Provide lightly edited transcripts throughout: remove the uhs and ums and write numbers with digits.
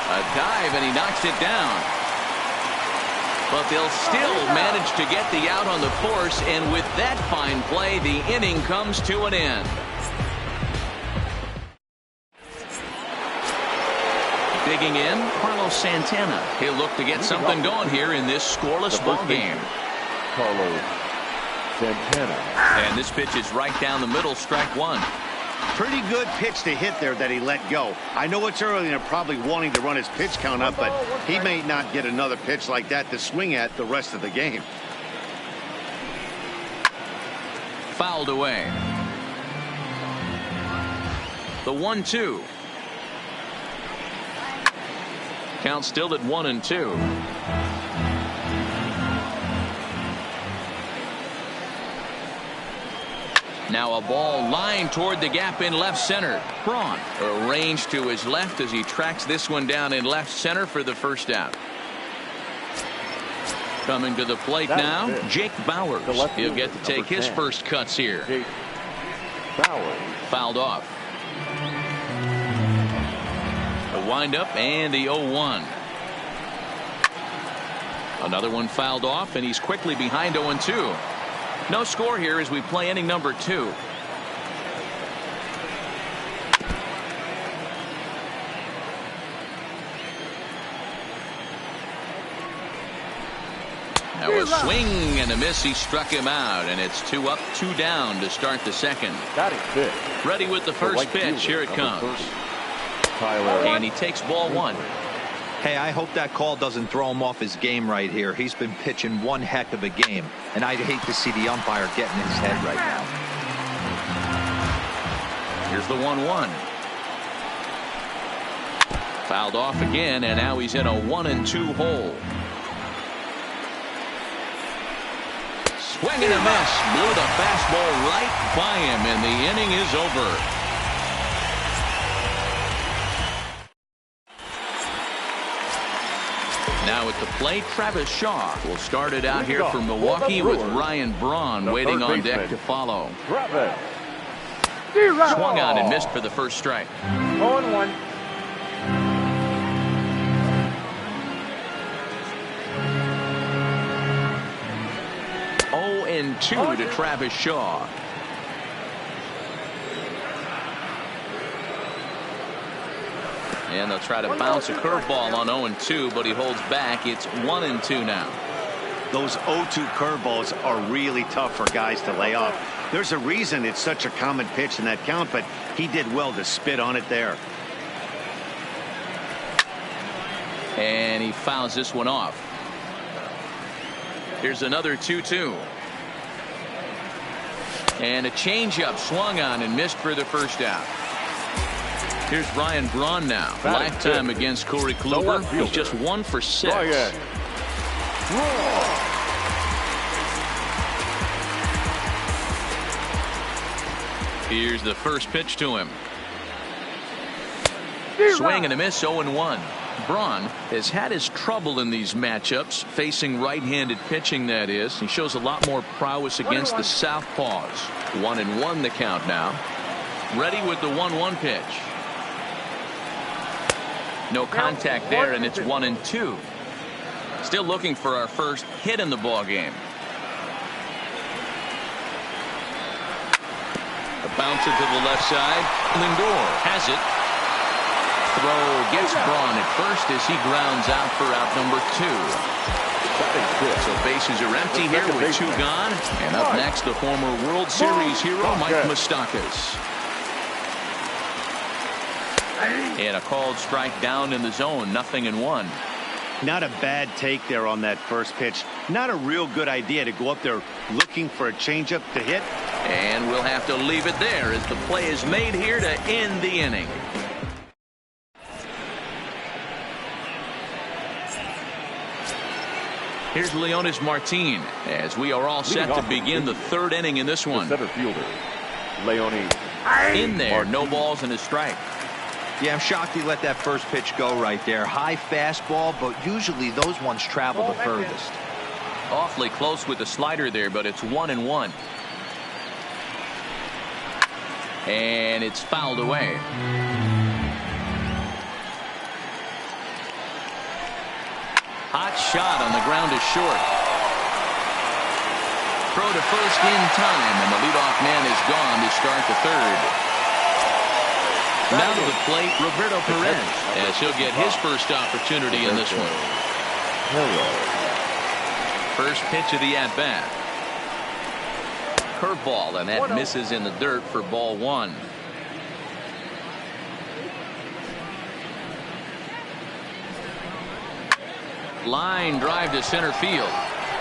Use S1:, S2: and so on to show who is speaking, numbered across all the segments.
S1: A dive, and he knocks it down. But they'll still manage to get the out on the force, and with that fine play, the inning comes to an end. Digging in, Carlos Santana. He'll look to get something going here in this scoreless ball game.
S2: Carlos Santana.
S1: And this pitch is right down the middle, strike one.
S3: Pretty good pitch to hit there that he let go. I know it's early and they're probably wanting to run his pitch count up, but he may not get another pitch like that to swing at the rest of the game.
S1: Fouled away. The 1-2. Count still at 1-2. Now a ball lined toward the gap in left center. Braun arranged to his left as he tracks this one down in left center for the first out. Coming to the plate now, Jake Bauers. He'll get to take his first cuts here.
S2: Jake Bauers.
S1: Fouled off. The windup and the 0-1. Another one fouled off, and he's quickly behind 0-2. No score here as we play inning number 2. Now a swing and a miss. He struck him out, and it's 2 up, 2 down to start the second. Ready with the first pitch. Here it comes. And he takes ball 1.
S4: Hey, I hope that call doesn't throw him off his game right here. He's been pitching one heck of a game, and I'd hate to see the umpire getting in his head right now.
S1: Here's the 1-1. Fouled off again, and now he's in a 1-2 hole. Swing and a miss. Blew the fastball right by him, and the inning is over. Now at the plate, Travis Shaw will start it out here for Milwaukee with Ryan Braun waiting on deck to follow. Swung on and missed for the first strike.
S2: 0-1.
S1: And 2 to Travis Shaw. And they'll try to bounce a curveball on 0-2, but he holds back. It's 1-2 now.
S3: Those 0-2 curveballs are really tough for guys to lay off. There's a reason it's such a common pitch in that count, but he did well to spit on it there.
S1: And he fouls this one off. Here's another 2-2. And a changeup swung on and missed for the first out. Here's Ryan Braun now. Lifetime against Corey Kluber. He's just 1 for 6. Here's the first pitch to him. Swing and a miss, 0-1. Braun has had his trouble in these matchups, facing right-handed pitching, that is. He shows a lot more prowess against the southpaws. 1-1 the count now. Ready with the 1-1 pitch. No contact there, and it's 1-2. Still looking for our first hit in the ball game. A bouncer to the left side. Lindor has it. Throw gets Braun at first as he grounds out for out number 2. So bases are empty here with 2 gone. And up next, the former World Series hero, Mike Moustakas. And a called strike down in the zone, 0-1.
S3: Not a bad take there on that first pitch. Not a real good idea to go up there looking for a changeup to hit.
S1: And we'll have to leave it there as the play is made here to end the inning. Here's Leonis Martin as we are all set to begin the 3rd inning in this one.
S2: Center fielder, Leonis.
S1: In there, no balls and a strike.
S4: Yeah, I'm shocked he let that first pitch go right there. High fastball, but usually those ones travel the furthest.
S1: Awfully close with the slider there, but it's 1-1. And it's fouled away. Hot shot on the ground is short. Throw to first in time, and the leadoff man is gone to start the third. Now to the plate, Roberto Perez, as he'll get his first opportunity in this one. First pitch of the at-bat. Curveball, and that misses in the dirt for ball one. Line drive to center field.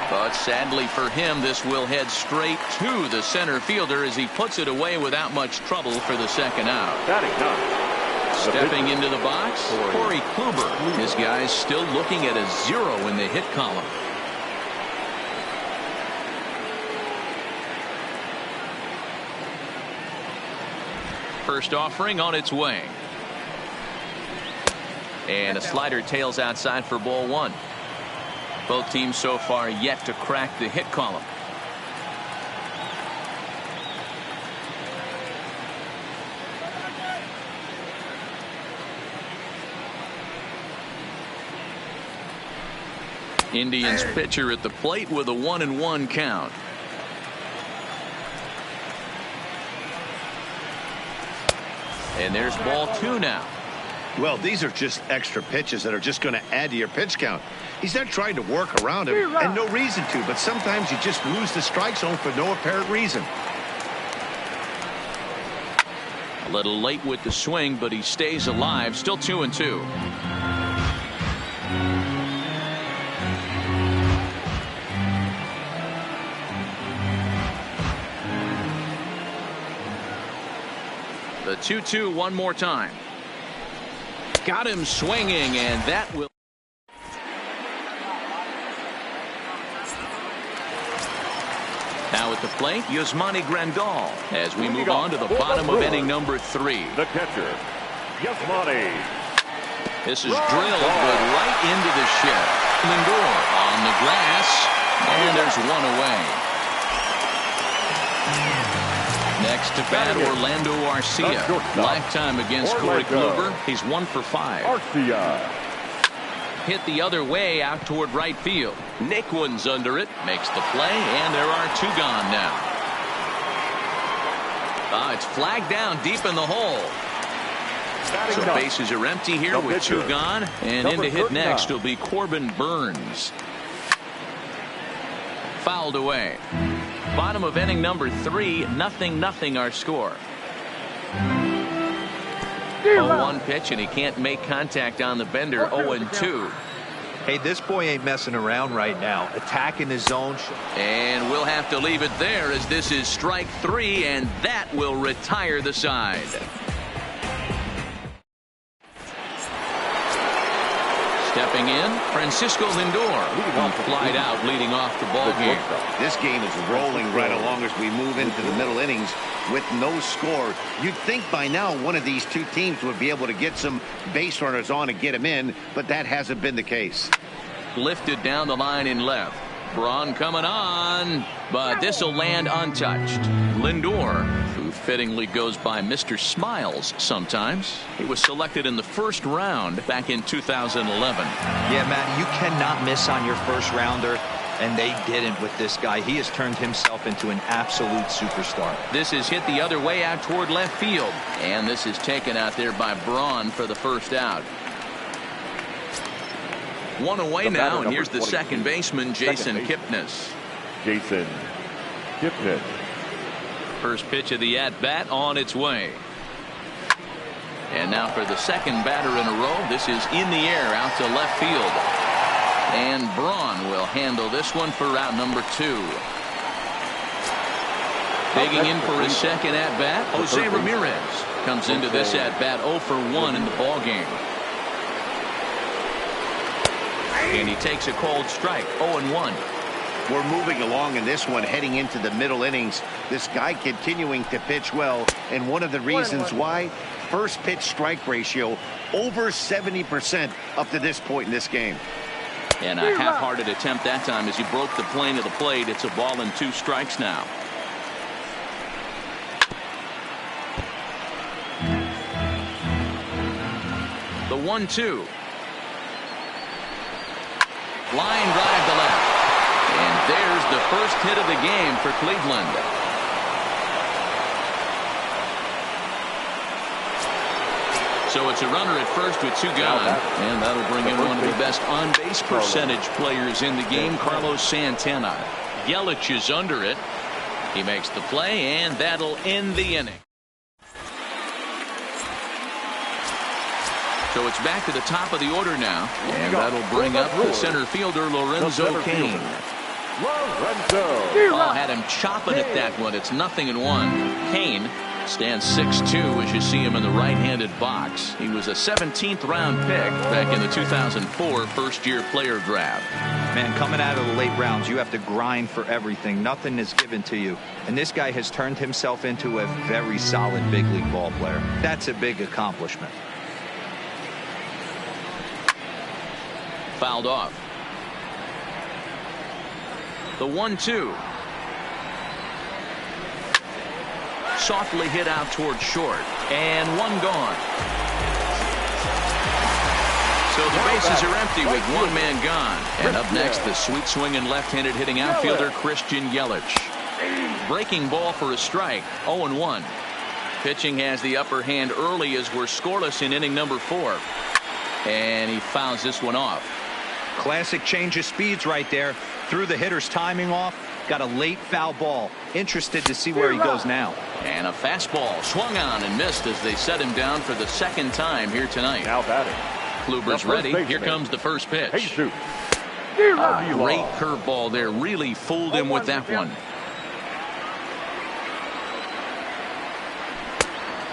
S1: But sadly for him, this will head straight to the center fielder as he puts it away without much trouble for the second out. Stepping into the box, Corey Kluber. This guy's still looking at a 0 in the hit column. First offering on its way. And a slider tails outside for ball one. Both teams so far yet to crack the hit column. Indians pitcher at the plate with a 1-1 count. And there's ball two now.
S3: Well, these are just extra pitches that are just going to add to your pitch count. He's not trying to work around him, and no reason to, but sometimes you just lose the strike zone for no apparent reason.
S1: A little late with the swing, but he stays alive. Still 2-2. The 2-2 one more time. Got him swinging, and that will. Now at the plate, Yasmani Grandal as we move on to the bottom of inning number 3.
S2: The catcher, Yasmani.
S1: This is drilled, but right into the shed. Lindor on the grass, and there's one away. Next to bat, Orlando Arcia. Lifetime against Corey Kluber. He's 1 for 5.
S2: Arcia.
S1: Hit the other way out toward right field. Naquin's under it. Makes the play, and there are 2 gone now. It's flagged down deep in the hole. So bases are empty here with 2 gone. And in to hit next will be Corbin Burns. Fouled away. Bottom of inning number 3, 0-0 our score. 0-1 pitch, and he can't make contact on the bender. 0-2.
S4: Hey, this boy ain't messing around right now. Attacking his zone.
S1: And we'll have to leave it there as this is strike 3, and that will retire the side. Stepping in, Francisco Lindor, who flied out leading off the ball game.
S3: This game is rolling right along as we move into the middle innings with no score. You'd think by now one of these 2 teams would be able to get some base runners on and get them in, but that hasn't been the case.
S1: Lifted down the line in left. Braun coming on, but this will land untouched. Lindor, who fittingly goes by Mr. Smiles sometimes. He was selected in the first round back in 2011.
S4: Yeah, Matt, you cannot miss on your first rounder, and they didn't with this guy. He has turned himself into an absolute superstar.
S1: This is hit the other way out toward left field, and this is taken out there by Braun for the first out. 1 away now, and here's the second baseman, Jason Kipnis.
S2: Jason Kipnis.
S1: First pitch of the at-bat on its way. And now for the second batter in a row. This is in the air out to left field. And Braun will handle this one for route number 2. Digging in for his second at-bat, Jose Ramirez comes into this at-bat 0 for 1 in the ball game. And he takes a cold strike, 0-1.
S3: We're moving along in this one, heading into the middle innings. This guy continuing to pitch well, and one of the reasons why, first pitch strike ratio over 70% up to this point in this game.
S1: And a half-hearted attempt that time as he broke the plane of the plate. It's a ball and 2 strikes now. The 1-2. Line drive to left. And there's the first hit of the game for Cleveland. So it's a runner at first with 2 gone. And that'll bring in one of the best on-base percentage players in the game, Carlos Santana. Yelich is under it. He makes the play, and that'll end the inning. So it's back to the top of the order now, and that'll bring up the center fielder, Lorenzo Cain. Oh, had him chopping at that one. It's 0-1. Cain stands 6'2" as you see him in the right-handed box. He was a 17th round pick back in the 2004 first-year player draft.
S4: Man, coming out of the late rounds, you have to grind for everything. Nothing is given to you. And this guy has turned himself into a very solid big league ball player. That's a big accomplishment.
S1: Fouled off. The 1-2. Softly hit out toward short. And one gone. So the bases are empty with 1 man gone. And up next, the sweet swinging left-handed hitting outfielder Christian Yelich. Breaking ball for a strike. 0-1. Pitching has the upper hand early as we're scoreless in inning number 4. And he fouls this one off.
S4: Classic change of speeds right there. Threw the hitter's timing off. Got a late foul ball. Interested to see where he goes now.
S1: And a fastball swung on and missed as they set him down for the second time here tonight.
S2: Now batting.
S1: Kluber's ready. Here comes the first pitch. A great curveball there. Really fooled him with that one.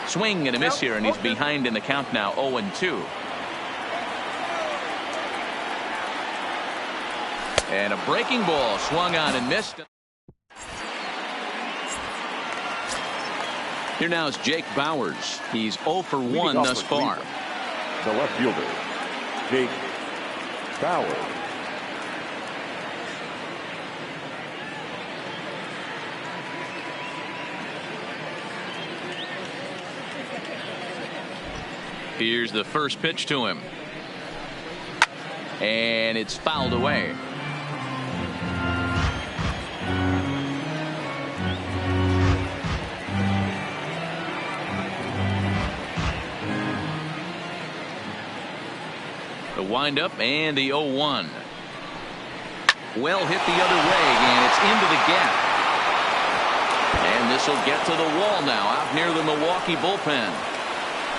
S1: Swing and a miss here, and he's behind in the count now. 0-2. And a breaking ball swung on and missed. Here now is Jake Bauers. He's 0 for 1 thus far.
S2: The left fielder, Jake Bauers.
S1: Here's the first pitch to him. And it's fouled away. The windup and the 0-1. Well hit the other way, and it's into the gap. And this will get to the wall now out near the Milwaukee bullpen.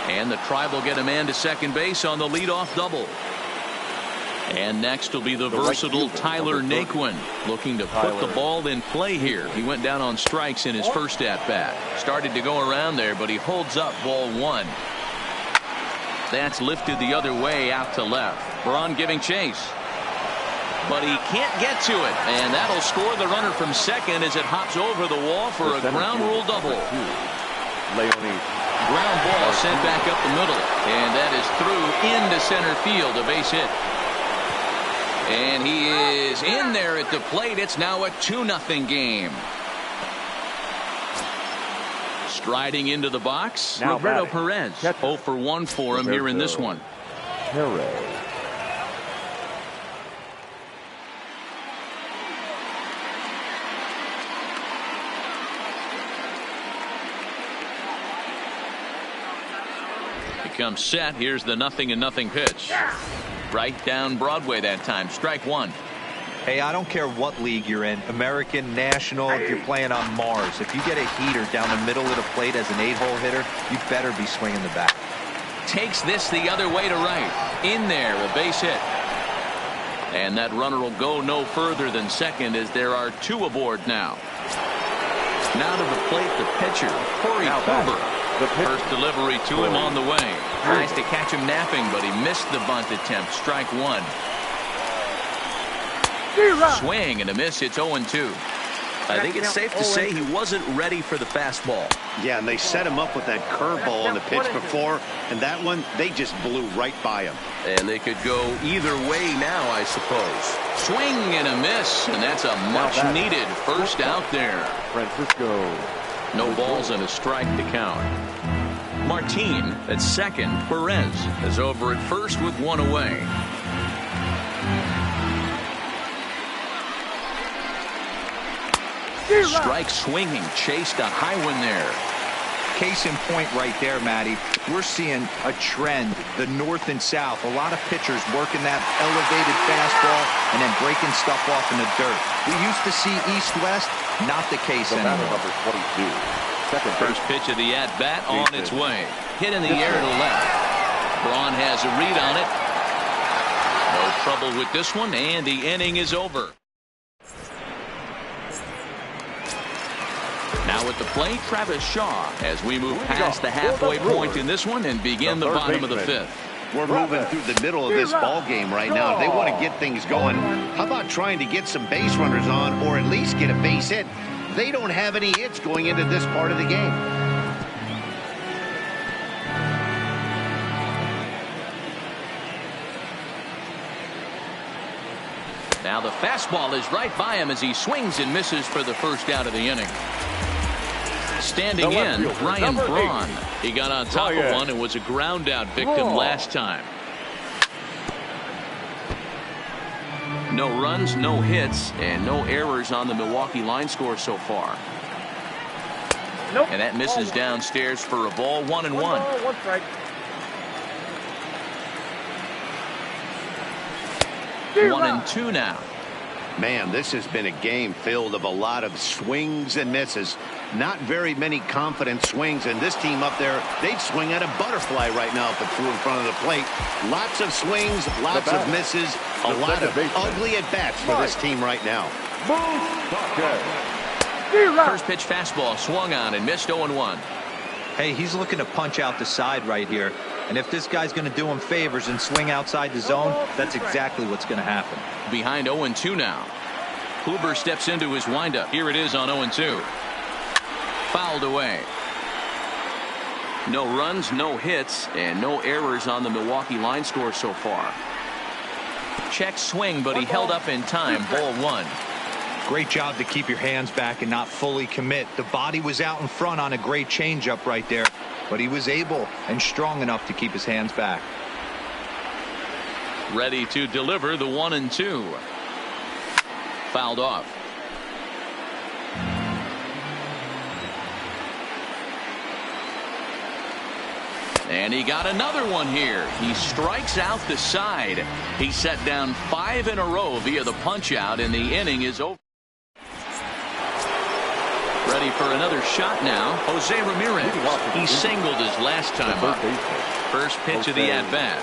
S1: And the Tribe will get a man to second base on the leadoff double. And next will be the versatile Tyler Naquin, looking to put the ball in play here. He went down on strikes in his first at-bat. Started to go around there, but he holds up ball 1. That's lifted the other way out to left. Braun giving chase. But he can't get to it. And that'll score the runner from second as it hops over the wall for a ground rule double. Ground ball sent back up the middle. And that is through into center field. A base hit. And he is in there at the plate. It's now a 2-0 game. Striding into the box, now Roberto Perez. 0 for 1 for him here in this one. He comes set. Here's the 0-0 pitch. Right down Broadway that time. Strike 1.
S4: Hey, I don't care what league you're in, American, National, if you're playing on Mars. If you get a heater down the middle of the plate as an 8-hole hitter, you better be swinging the bat.
S1: Takes this the other way to right. In there, a base hit. And that runner will go no further than second as there are 2 aboard now. Now to the plate, the pitcher, Corey Kluber. First delivery to him on the way. Tries to catch him napping, but he missed the bunt attempt. Strike 1. Swing and a miss. It's 0-2. I think it's safe to say he wasn't ready for the fastball.
S3: Yeah, and they set him up with that curveball on the pitch before, and that one, they just blew right by him.
S1: And they could go either way now, I suppose. Swing and a miss, and that's a much-needed first out there.
S2: Francisco.
S1: No balls and a strike to count. Martin at second. Perez is over at first with 1 away. Strike swinging, chased a high one there.
S4: Case in point right there, Matty. We're seeing a trend, the north and south. A lot of pitchers working that elevated fastball and then breaking stuff off in the dirt. We used to see east-west, not the case anymore.
S2: Number 22.
S1: First pitch of the at-bat on its way. Hit in the air to left. Braun has a read on it. No trouble with this one, and the inning is over. Now at the plate, Travis Shaw, as we move past the halfway point in this one and begin the bottom of the fifth.
S3: We're moving through the middle of this ball game right now. If they want to get things going, how about trying to get some base runners on or at least get a base hit? They don't have any hits going into this part of the game.
S1: Now the fastball is right by him as he swings and misses for the first out of the inning. Standing in, Ryan Braun. He got on top of one and was a ground out victim last time. No runs, no hits, and no errors on the Milwaukee line score so far. And that misses downstairs for a ball, 1-1. 1-2 now.
S3: Man, this has been a game filled of a lot of swings and misses. Not very many confident swings, and this team up there, they'd swing at a butterfly right now if it flew in front of the plate. Lots of swings, lots of misses, a lot of ugly at-bats for this team right now.
S1: First pitch fastball swung on and missed 0-1.
S4: Hey, he's looking to punch out the side right here. And if this guy's going to do him favors and swing outside the zone, that's exactly what's going to happen.
S1: Behind 0-2 now. Huber steps into his windup. Here it is on 0-2. Fouled away. No runs, no hits, and no errors on the Milwaukee line score so far. Check swing, but he held up in time. Ball 1.
S4: Great job to keep your hands back and not fully commit. The body was out in front on a great changeup right there, but he was able and strong enough to keep his hands back.
S1: Ready to deliver the 1-2. Fouled off. And he got another one here. He strikes out the side. He set down 5 in a row via the punch out, and the inning is over. Ready for another shot now. Jose Ramirez. He singled his last time up. First pitch of the at-bat.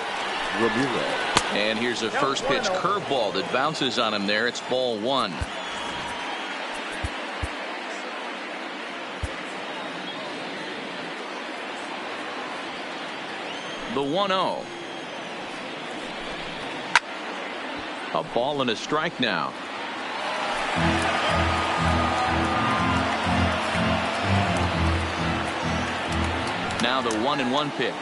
S1: And here's a first pitch curveball that bounces on him there. It's ball 1. The 1-0. A ball and a strike now. Now the 1-1 pitch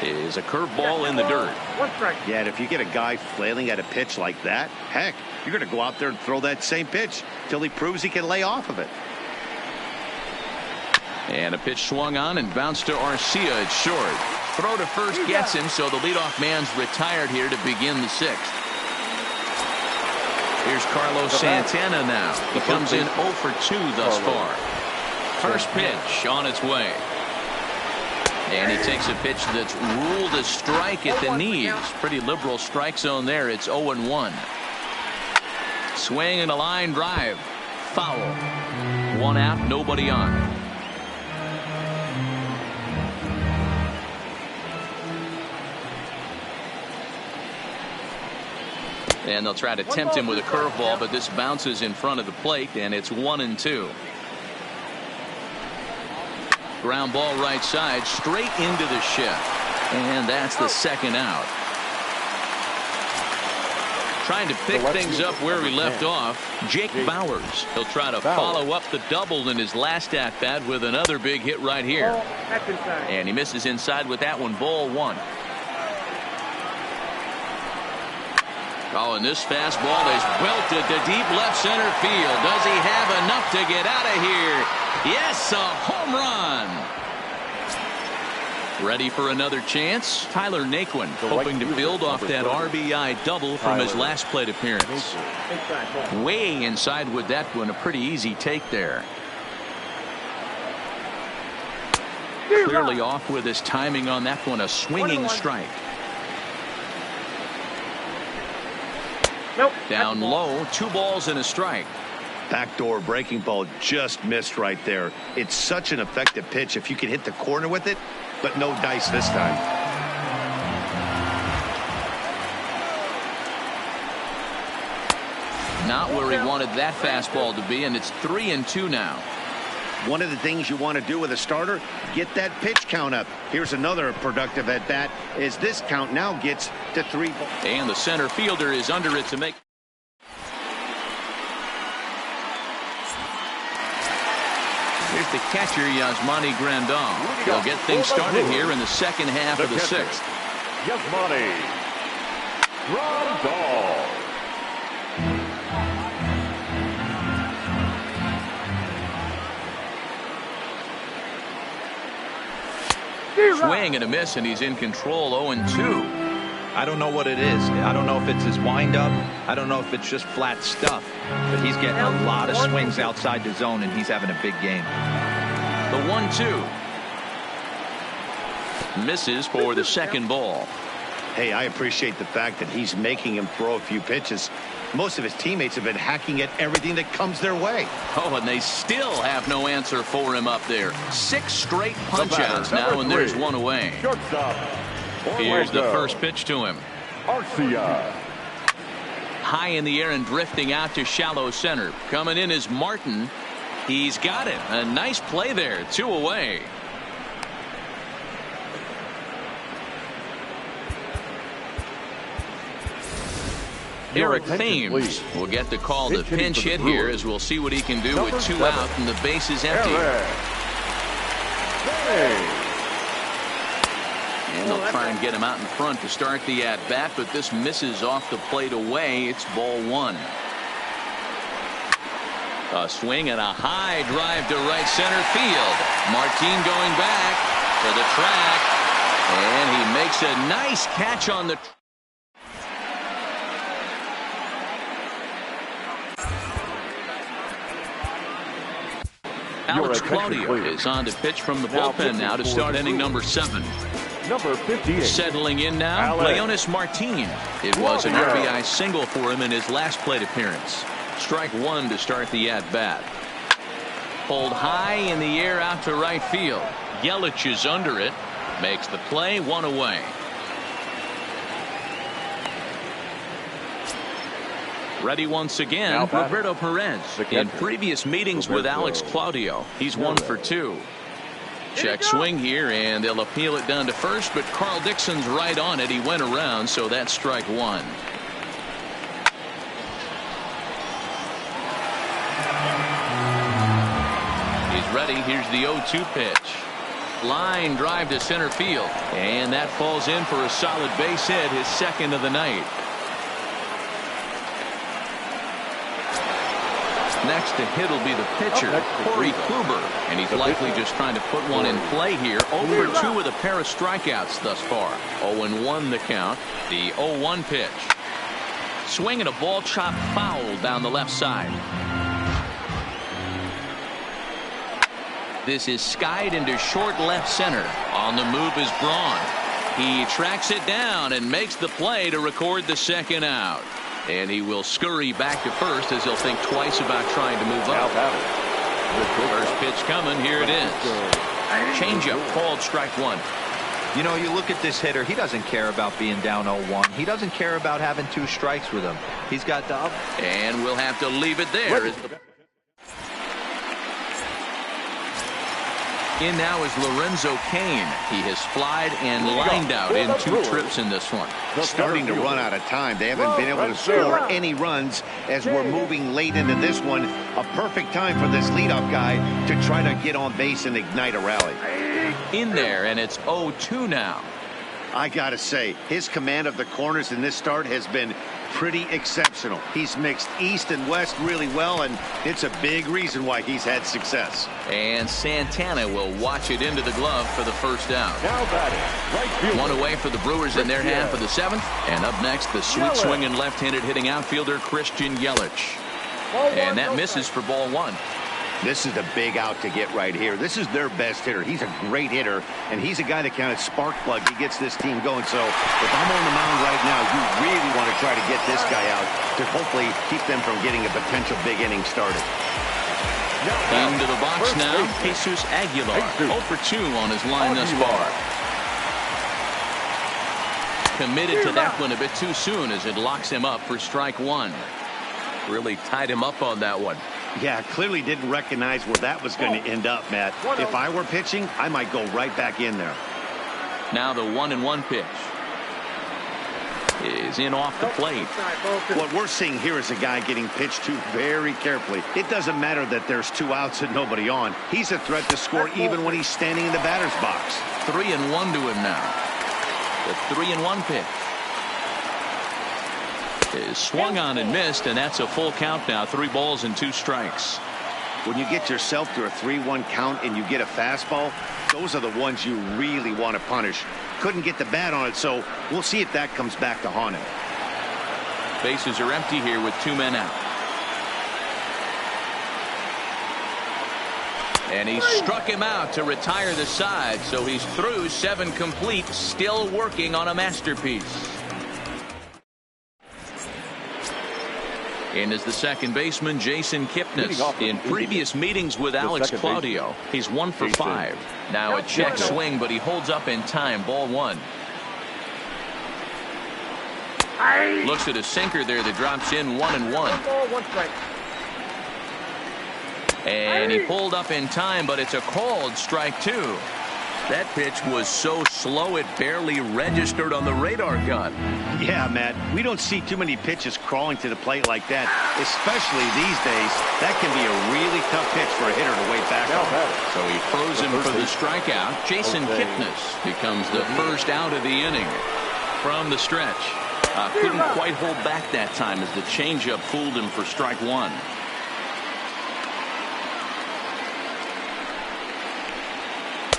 S1: is a curveball in the dirt.
S3: Yeah, and if you get a guy flailing at a pitch like that, heck, you're going to go out there and throw that same pitch till he proves he can lay off of it.
S1: And a pitch swung on and bounced to Arcia. It's short. Throw to first gets him, so the leadoff man's retired here to begin the 6th. Here's Carlos Santana now. He comes in 0 for 2 thus far. First pitch on its way. And he takes a pitch that's ruled a strike at the knees. Pretty liberal strike zone there. It's 0-1. Swing and a line drive. Foul. 1 out, nobody on. And they'll try to tempt him with a curveball, but this bounces in front of the plate, and it's 1-2. Ground ball right side, straight into the shift. And that's the second out. Trying to pick things up where he left off, Jake Bauers. He'll try to follow up the double in his last at-bat with another big hit right here. And he misses inside with that one, ball 1. Oh, and this fastball is belted to deep left center field. Does he have enough to get out of here? Yes, a home run. Ready for another chance? Tyler Naquin hoping to build off that RBI double from his last plate appearance. Way inside with that one. A pretty easy take there. Clearly off with his timing on that one. A swinging strike.
S5: Nope.
S1: Down low. 2 balls and a strike.
S3: Backdoor breaking ball just missed right there. It's such an effective pitch if you can hit the corner with it, but no dice this time.
S1: Not where he wanted that fastball to be, and it's 3-2 now.
S3: One of the things you want to do with a starter, get that pitch count up. Here's another productive at bat as this count now gets to 3 balls.
S1: And the center fielder is under it to make. Here's the catcher, Yasmani Grandal. He'll get things started here in the second half of the 6th.
S2: Yasmani Grandal.
S1: Swing and a miss, and he's in control. 0-2.
S4: I don't know what it is. I don't know if it's his windup. I don't know if it's just flat stuff. But he's getting a lot of swings outside the zone, and he's having a big game.
S1: The 1-2. Misses for the second ball.
S3: Hey, I appreciate the fact that he's making him throw a few pitches. Most of his teammates have been hacking at everything that comes their way.
S1: Oh, and they still have no answer for him up there. 6 straight punch-outs now, and there's 1 away.
S2: Shortstop.
S1: Here's the first pitch to him.
S2: Arcia.
S1: High in the air and drifting out to shallow center. Coming in is Martin. He's got it. A nice play there. 2 away. Eric Thames will get the call to pinch hit here, as we'll see what he can do with 2 out and the bases empty. And they'll try and get him out in front to start the at-bat, but this misses off the plate away. It's ball 1. A swing and a high drive to right center field. Martin going back to the track, and he makes a nice catch on the. Alex Claudio is on to pitch from the bullpen now to start inning number 7.
S2: Number 58.
S1: Settling in now, Leonis Martin. It was an RBI single for him in his last plate appearance. Strike 1 to start the at-bat. Pulled high in the air out to right field. Yelich is under it. Makes the play. 1 away. Ready once again, Roberto Perez. In previous meetings with Alex Claudio, he's 1 for 2. Check swing here, and they'll appeal it down to first, but Carl Dixon's right on it. He went around, so that's strike 1. He's ready. Here's the 0-2 pitch. Line drive to center field, and that falls in for a solid base hit, his 2nd of the night. Next to hit will be the pitcher, Corey Kluber, and he's likely just trying to put one in play here. 0-2 with a pair of strikeouts thus far. 0-1 the count. The 0-1 pitch. Swing and a ball chopped foul down the left side. This is skied into short left center. On the move is Braun. He tracks it down and makes the play to record the 2nd out. And he will scurry back to first as he'll think twice about trying to move up. First pitch coming. Here it is. Changeup called strike 1.
S4: You know, you look at this hitter. He doesn't care about being down 0-1. He doesn't care about having 2 strikes with him. He's got the up.
S1: And we'll have to leave it there. In now is Lorenzo Cain. He has flied and lined out in 2 trips in this one.
S3: Starting to run out of time. They haven't been able to score any runs as we're moving late into this one. A perfect time for this leadoff guy to try to get on base and ignite a rally.
S1: In there, and it's 0-2 now.
S3: I gotta say, his command of the corners in this start has been pretty exceptional. He's mixed east and west really well, and it's a big reason why he's had success.
S1: And Santana will watch it into the glove for the first down.
S2: Now batting, right fielder.
S1: One away for the Brewers in their half of the 7th. And up next, the sweet swinging left-handed hitting outfielder Christian Yelich. And that misses for ball 1.
S3: This is the big out to get right here. This is their best hitter. He's a great hitter, and he's a guy that kind of spark plug. He gets this team going. So if I'm on the mound right now, you really want to try to get this guy out to hopefully keep them from getting a potential big inning started.
S1: Into the box now, Jesus Aguilar. 0 for 2 on his line thus far. Committed to that one a bit too soon as it locks him up for strike 1. Really tied him up on that one.
S3: Yeah, clearly didn't recognize where that was going to end up, Matt. If I were pitching, I might go right back in there.
S1: Now the 1-1 pitch is in off the plate.
S3: What we're seeing here is a guy getting pitched to very carefully. It doesn't matter that there's 2 outs and nobody on. He's a threat to score even when he's standing in the batter's box.
S1: 3-1 to him now. The 3-1 pitch is swung on and missed, and that's a full count now. 3 balls and 2 strikes.
S3: When you get yourself to a 3-1 count and you get a fastball, those are the ones you really want to punish. Couldn't get the bat on it, so we'll see if that comes back to haunt him.
S1: Bases are empty here with 2 men out. And he struck him out to retire the side, so he's through 7 complete, still working on a masterpiece. In is the second baseman, Jason Kipnis. In previous meetings with Alex Claudio, he's 1 for 5. Now a check swing, but he holds up in time. Ball 1. Looks at a sinker there that drops in 1-1. And he pulled up in time, but it's a called strike 2. That pitch was so slow it barely registered on the radar gun.
S3: Yeah, Matt, we don't see too many pitches crawling to the plate like that, especially these days. That can be a really tough pitch for a hitter to wait back on.
S1: So he throws him for the strikeout. Jason Kipnis becomes the first out of the inning from the stretch. Couldn't quite hold back that time as the changeup fooled him for strike 1.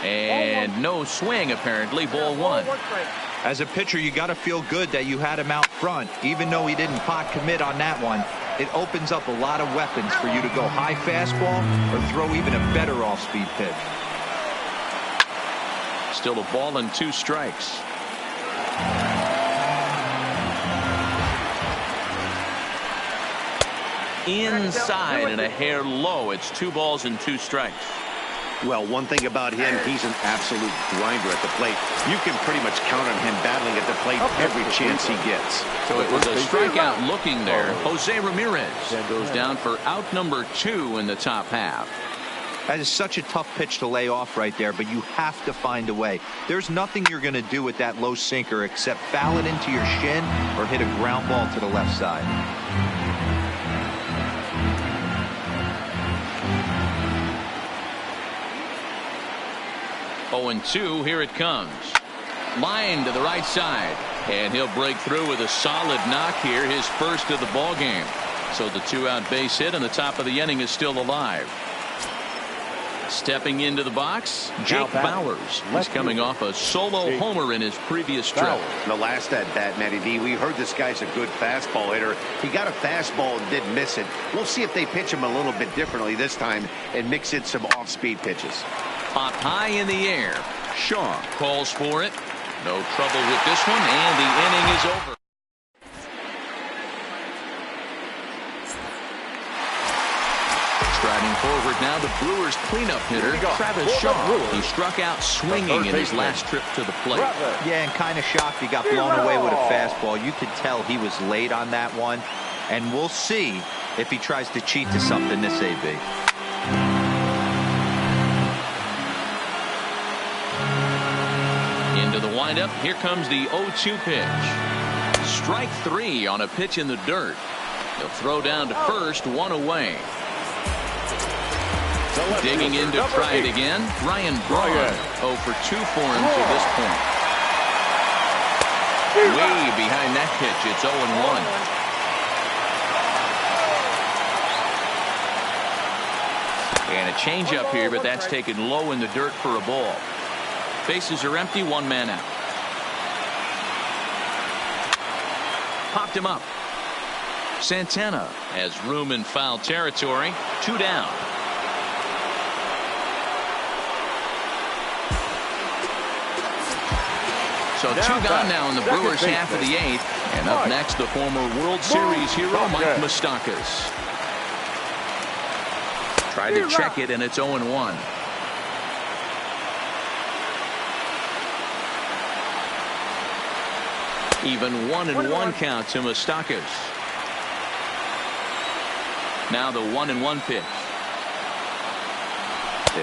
S1: And no swing, apparently. Ball 1.
S4: As a pitcher, you got to feel good that you had him out front. Even though he didn't pot commit on that one, it opens up a lot of weapons for you to go high fastball or throw even a better off-speed pitch.
S1: Still a ball and 2 strikes. Inside and a hair low. It's 2 balls and 2 strikes.
S3: Well, one thing about him, he's an absolute grinder at the plate. You can pretty much count on him battling at the plate every chance he gets.
S1: So it was a strikeout looking there. Jose Ramirez goes down for out number 2 in the top half.
S4: That is such a tough pitch to lay off right there, but you have to find a way. There's nothing you're going to do with that low sinker except foul it into your shin or hit a ground ball to the left side.
S1: 0-2, here it comes. Line to the right side, and he'll break through with a solid knock here, his first of the ball game. So the 2-out base hit, and the top of the inning is still alive. Stepping into the box, Jake Bowers. He's coming off a solo homer in his previous trip.
S3: The last at bat, Matty D, we heard this guy's a good fastball hitter. He got a fastball and did miss it. We'll see if they pitch him a little bit differently this time and mix in some off-speed pitches.
S1: Popped high in the air. Shaw calls for it. No trouble with this one, and the inning is over. Striding forward now, the Brewers cleanup hitter, Travis Shaw. He struck out swinging in his last trip to the plate.
S4: Yeah, and kind of shocked he got blown away with a fastball. You could tell he was late on that one, and we'll see if he tries to cheat to something this AB.
S1: Into the windup, here comes the 0-2 pitch. Strike 3 on a pitch in the dirt. He'll throw down to first, 1 away. Digging in to try it again, Ryan Braun. 0 for 2 for him to this point. Way behind that pitch. It's 0-1. And a changeup here, but that's taken low in the dirt for a ball. Bases are empty, one man out. Popped him up. Santana has room in foul territory. 2 down. So 2 gone now in the Brewers' half of the 8th. And up next, the former World Series hero, Mike Moustakas. Tried to check it, and it's 0-1. Even 1-1 count to Moustakas. Now the 1-1 pitch.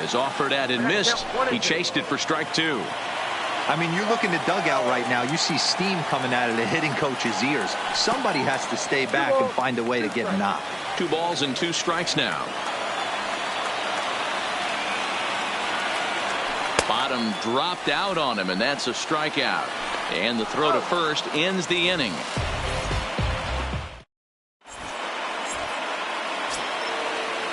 S1: Is offered at and missed. He chased it for strike 2.
S4: I mean, you look in the dugout right now, you see steam coming out of the hitting coach's ears. Somebody has to stay back and find a way to get a knock.
S1: 2 balls and 2 strikes now. Bottom dropped out on him, and that's a strikeout. And the throw to first ends the inning.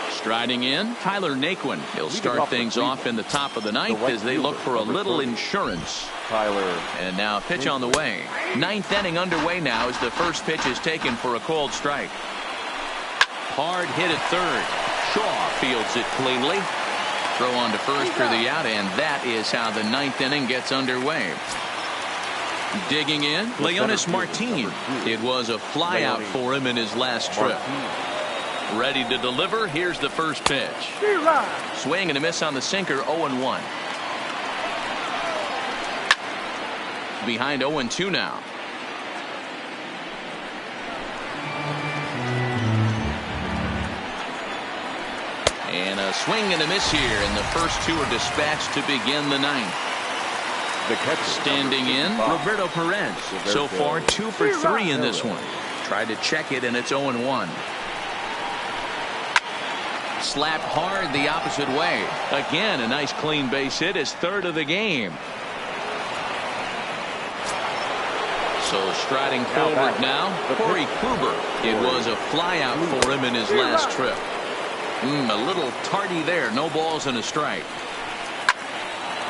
S1: Striding in, Tyler Naquin. He'll start things off in the top of the 9th as they look for a little insurance. And now a pitch on the way. 9th inning underway now as the first pitch is taken for a called strike. Hard hit at third. Shaw fields it cleanly. Throw on to first for the out, and that is how the 9th inning gets underway. Digging in, Leonis Martin. It was a flyout for him in his last trip. Ready to deliver. Here's the first pitch. Swing and a miss on the sinker. 0-1. Behind 0-2 now. And a swing and a miss here, and the first 2 are dispatched to begin the 9th. Standing in, Roberto Perez. So far 2 for 3 in this one. Tried to check it, and it's 0-1. Slapped hard the opposite way. Again, a nice clean base hit, his 3rd of the game. So striding forward now, Corey Kluber. It was a flyout for him in his last trip. A little tardy there. No balls and a strike.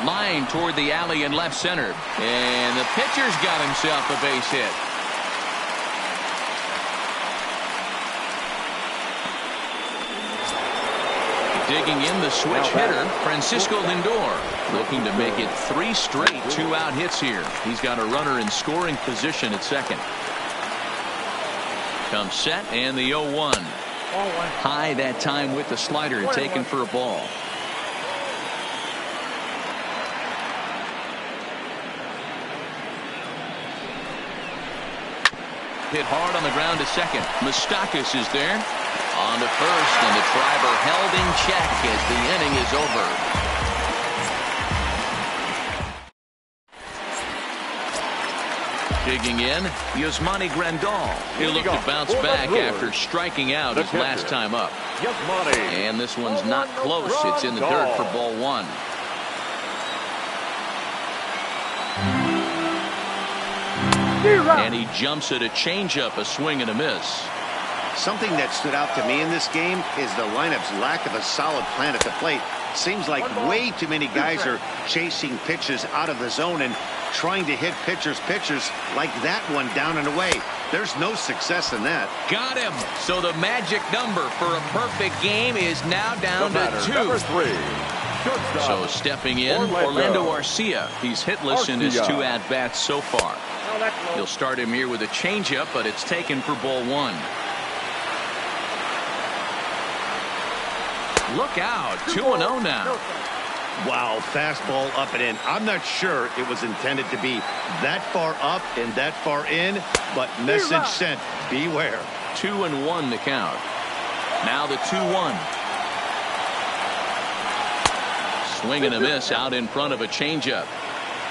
S1: Line toward the alley in left center. And the pitcher's got himself a base hit. Digging in, the switch hitter, Francisco Lindor. Looking to make it 3 straight 2-out hits here. He's got a runner in scoring position at second. Comes set, and the 0-1. High that time with the slider, taken for a ball. Hit hard on the ground to second. Moustakas is there. On to first, and the driver held in check as the inning is over. Digging in, Yasmani Grandal. He'll look to bounce back after striking out his last time up. And this one's not close. It's in the dirt for ball 1. And he jumps at a changeup, a swing and a miss.
S3: Something that stood out to me in this game is the lineup's lack of a solid plan at the plate. Seems like way too many guys are chasing pitches out of the zone and trying to hit pitchers like that one down and away. There's no success in that.
S1: Got him. So the magic number for a perfect game is now down to 2. So stepping in, Orlando Arcia. He's hitless in his 2 at-bats so far. He'll start him here with a changeup, but it's taken for ball 1. Look out, 2-0 now.
S3: Wow, fastball up and in. I'm not sure it was intended to be that far up and that far in, but message sent, beware.
S1: 2-1 the count. Now the 2-1. Swing and a miss out in front of a changeup.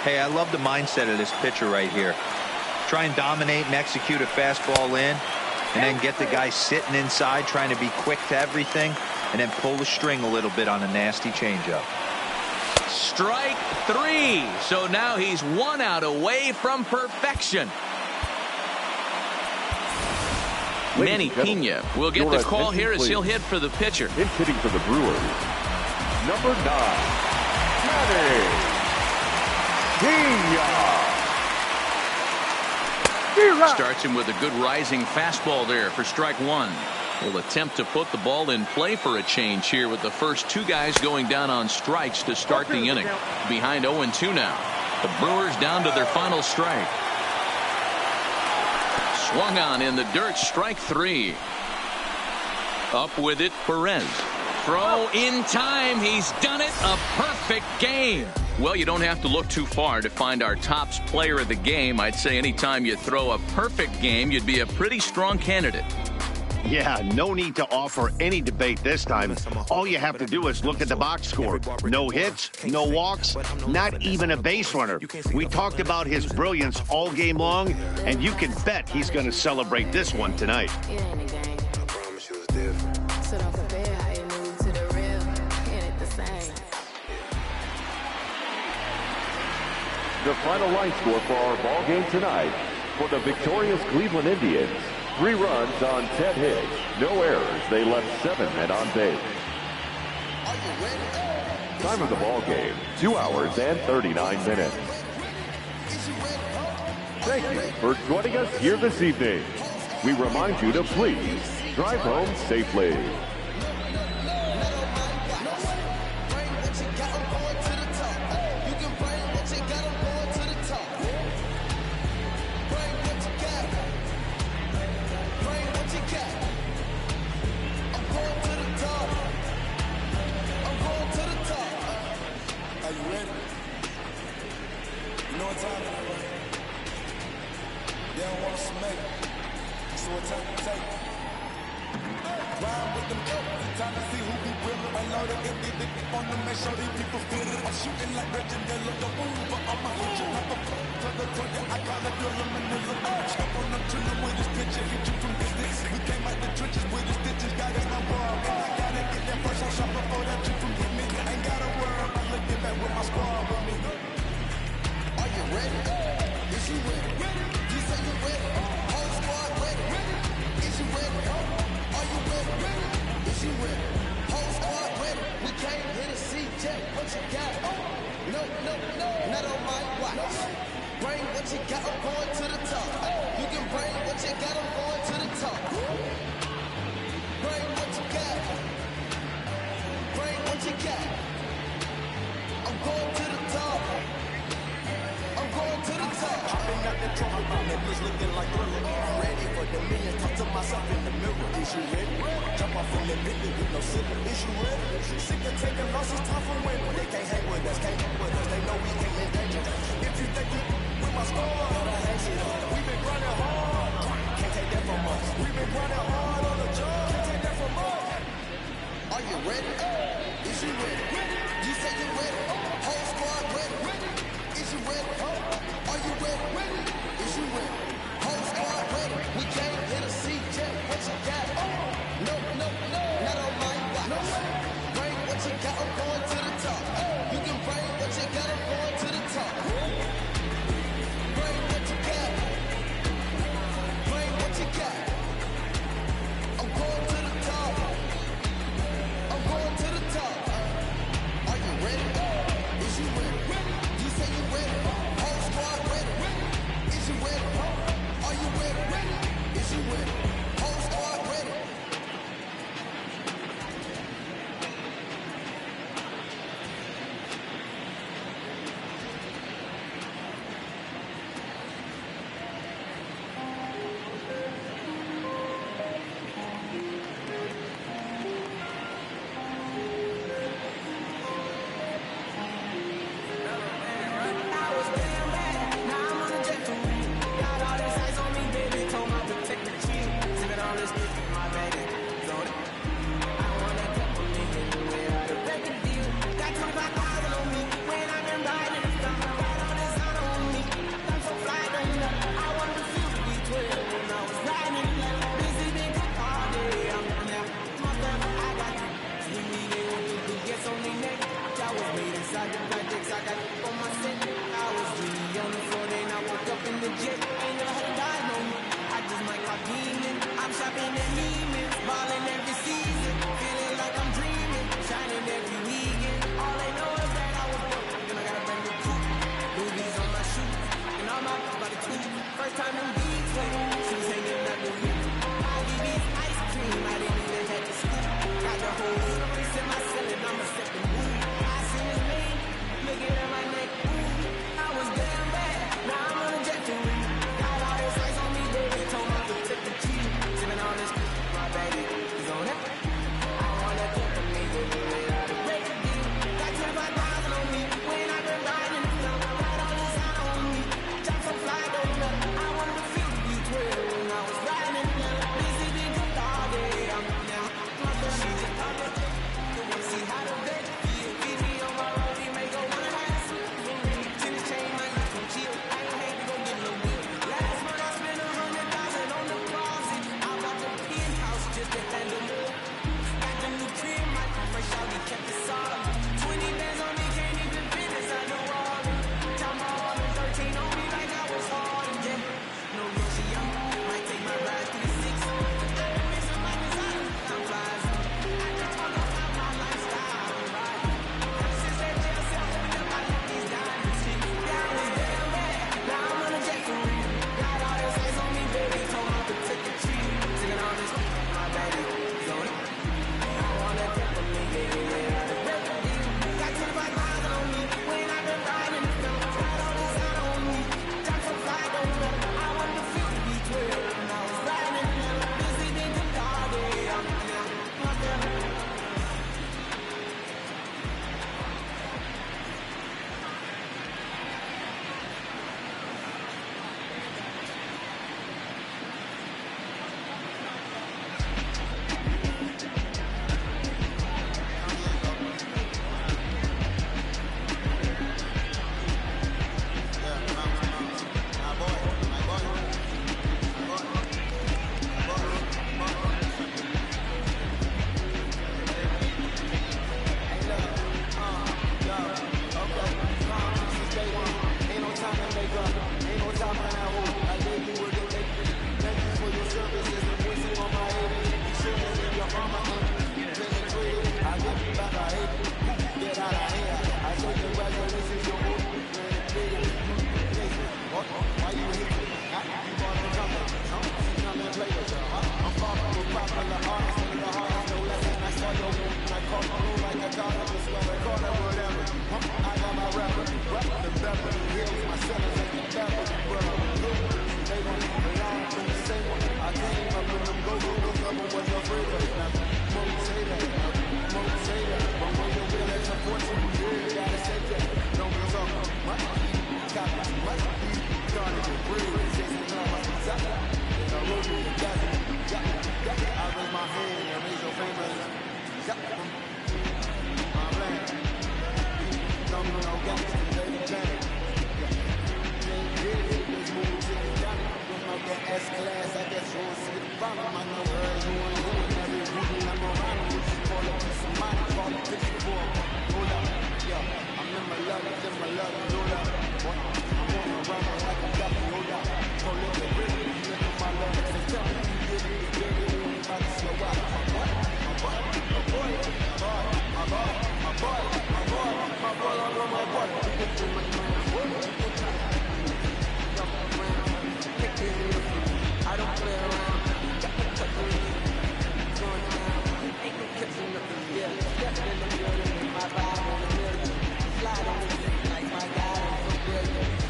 S4: Hey, I love the mindset of this pitcher right here. Try and dominate and execute a fastball in, and then get the guy sitting inside trying to be quick to everything, and then pull the string a little bit on a nasty changeup.
S1: Strike 3. So now he's 1 out away from perfection. Manny Pena will get the call here as he'll hit for the pitcher.
S2: In hitting for the Brewers, number 9, Manny Pena.
S1: Starts him with a good rising fastball there for strike one. Will attempt to put the ball in play for a change here with the first two guys going down on strikes to start the inning. Behind 0-2 now. The Brewers down to their final strike. Swung on in the dirt, strike three. Up with it, Perez. Throw in time. He's done it. A perfect game. Well, you don't have to look too far to find our tops player of the game. I'd say anytime you throw a perfect game, you'd be a pretty strong candidate.
S3: Yeah, no need to offer any debate this time. All you have to do is look at the box score. No hits, no walks, not even a base runner. We talked about his brilliance all game long, and you can bet he's going to celebrate this one tonight.
S2: The final line score for our ball game tonight for the victorious Cleveland Indians. 3 runs on 10 hits, no errors. They left 7 men on base. Time of the ball game, 2 hours and 39 minutes. Thank you for joining us here this evening. We remind you to please drive home safely.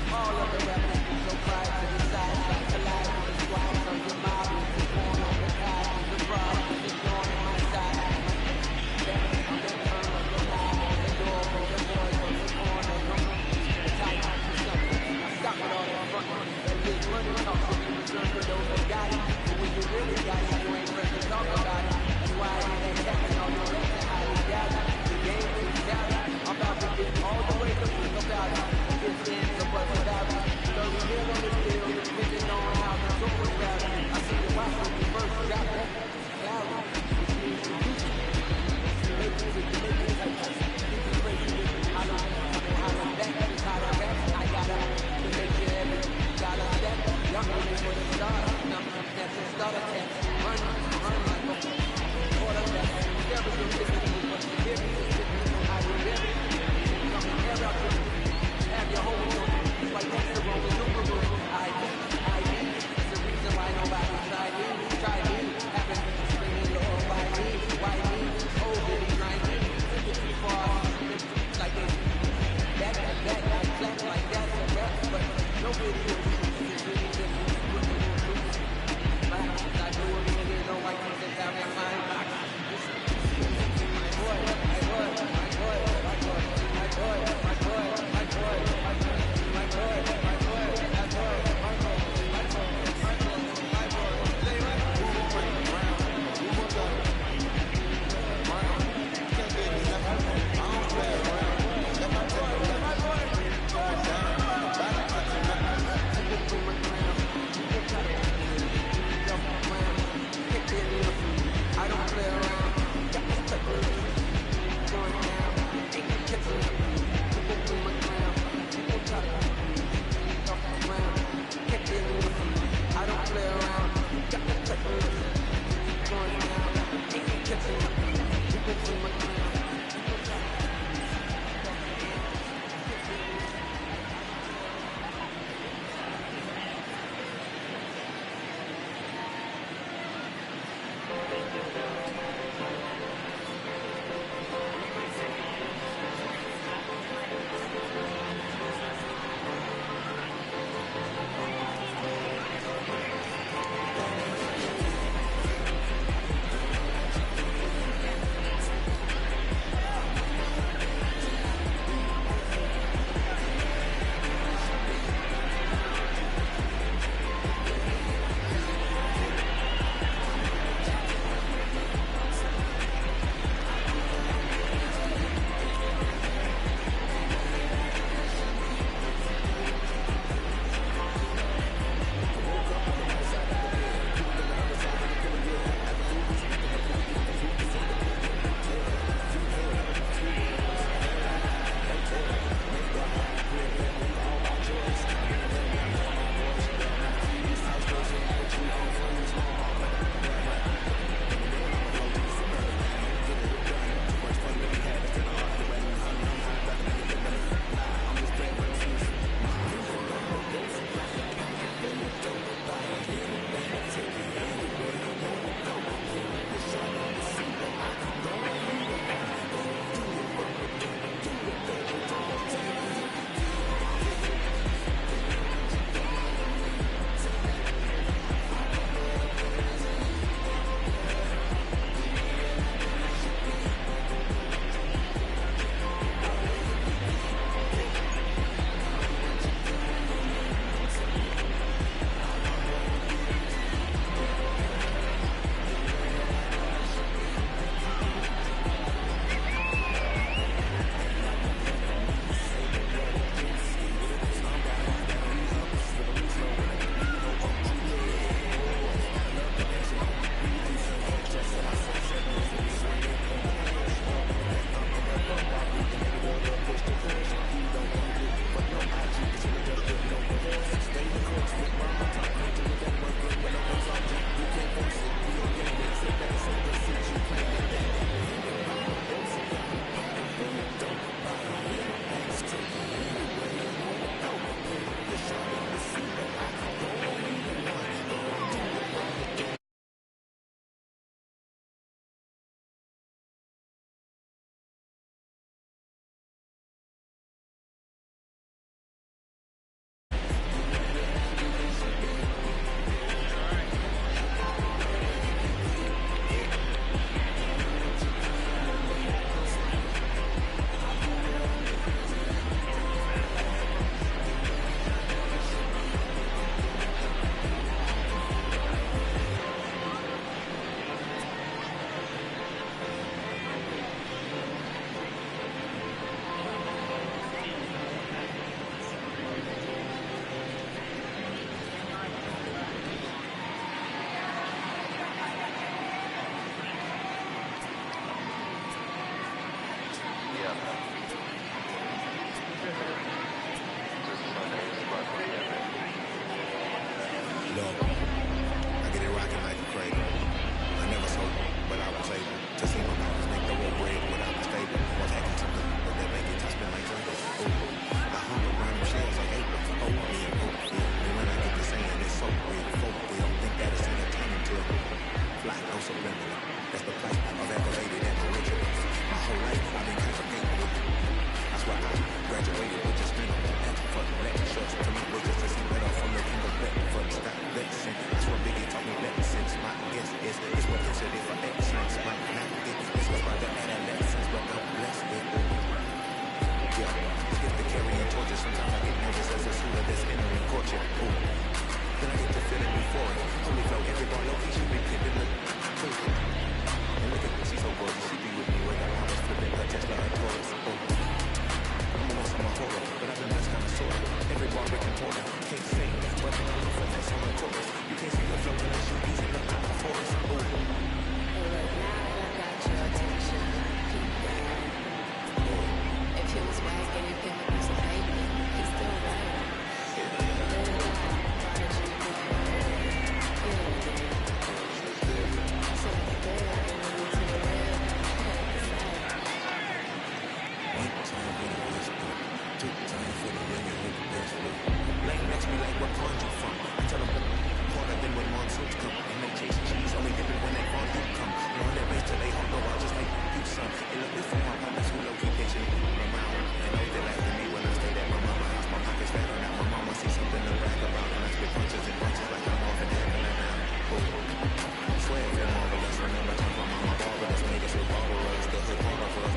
S5: All of the rappers be so quiet to the side, like the light. necessity for excellence, but not it's about the adolescence, but God bless it. Yeah, I get to carrying torches. Sometimes I get nervous as a shooter that's entering courtship. Ooh. Then I get to feeling euphoric. Holy flow, every ball low-key should be pimping the truth. And look at her, she's so gorgeous. She be with me where the hours flipping her Tesla a Taurus. Oh. I'm almost on my horror, but I've been blessed kind of sort of. Every bar Rick and Porter. Can't sing, but I look for that on the chorus. You can't see the flow unless you using the power force. Oh.
S6: Hey, look, now that I got your attention, keep going. If he was whack and you came up with some baby, he's still right.
S5: Lane next me like what pond you from. I tell them harder than when monsoons come. And they chase cheese, only dipping when that fondue come. And on that race till they all go out just like you, son. And look, this for my partners who low-key patient around. And know they laugh at me when I stayed at my mama's house. My pockets fatter now. My mama see something to brag about. And I spit punches and punches like I'm off and having it now. Oh, swear if you're marvelous. Remember time from mama barbarous. Made us with borrowers. The hood part of us.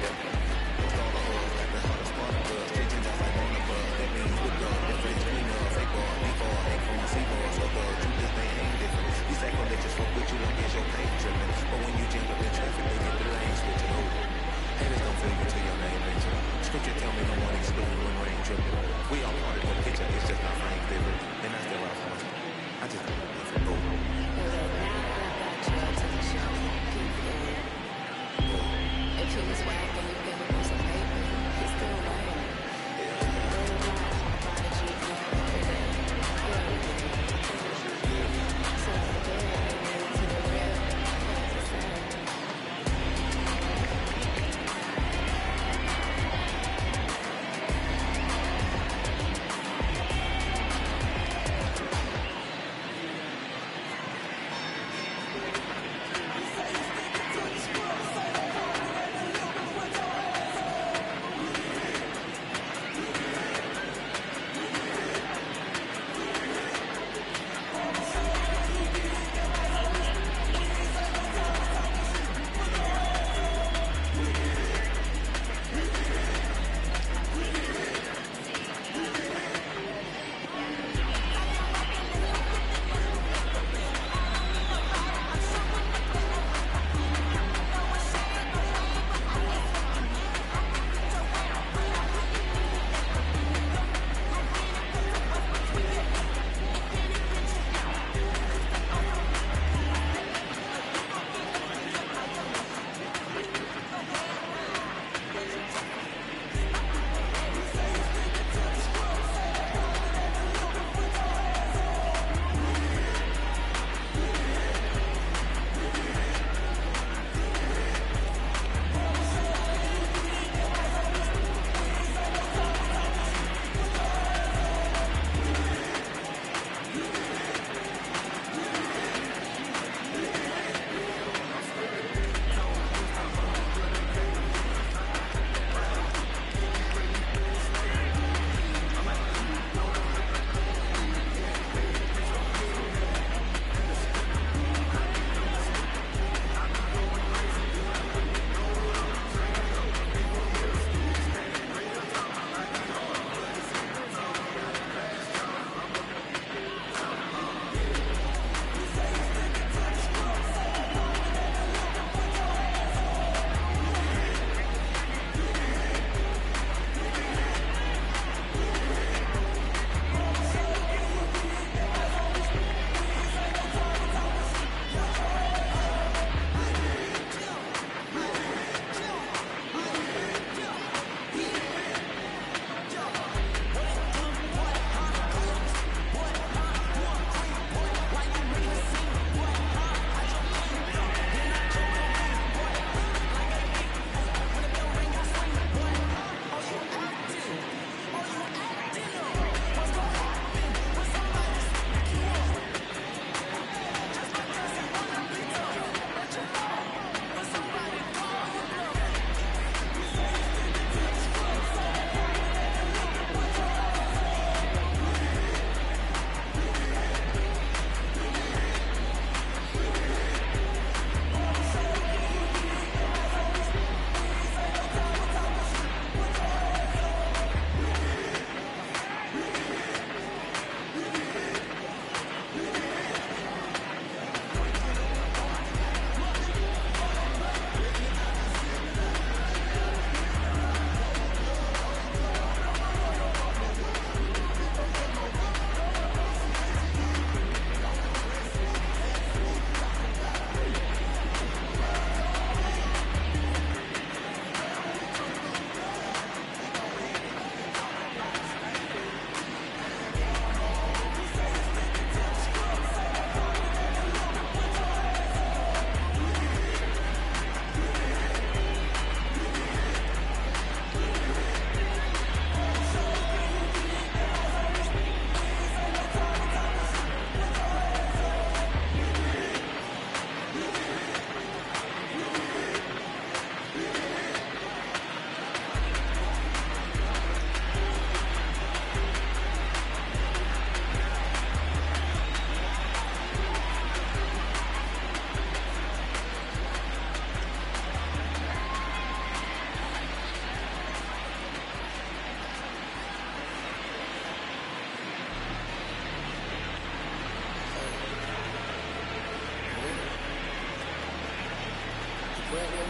S5: Most all of us like the hardest part of us. Changing just like on the bus. That means with the difference between us. Fake ball, before, hate from C-ball. So the truth is they ain't different. These sacrilegious fuck with you long as your pay tripping. But when you jam up in traffic, they get the lane switching over. Haters don't feel you till your name mention. Scripture tell me no one excluded when rain tripping. We all part of the picture, it's just not rain vivid. And I still out for I just don't know if it go.
S6: Hey, look, now that I got your attention, keep going. If he was whack and you came up with some baby, he's still right.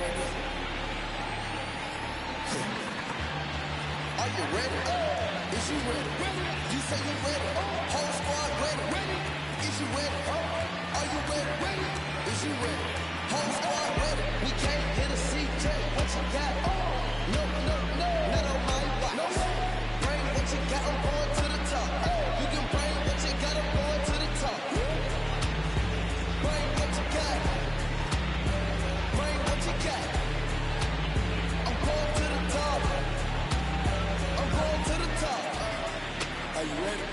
S5: Are you ready? Is you ready? You say you ready? Whole squad ready? Is you ready? Are you ready? Is you ready? Whole squad ready? We came here to see Jay. What you got? No, not on my watch. Bring what you got, I'm going to the top. You can bring what you got, I'm going to the top. Bring what you got. Bring what you got. I'm going to the top. I'm going to the top. Are you ready?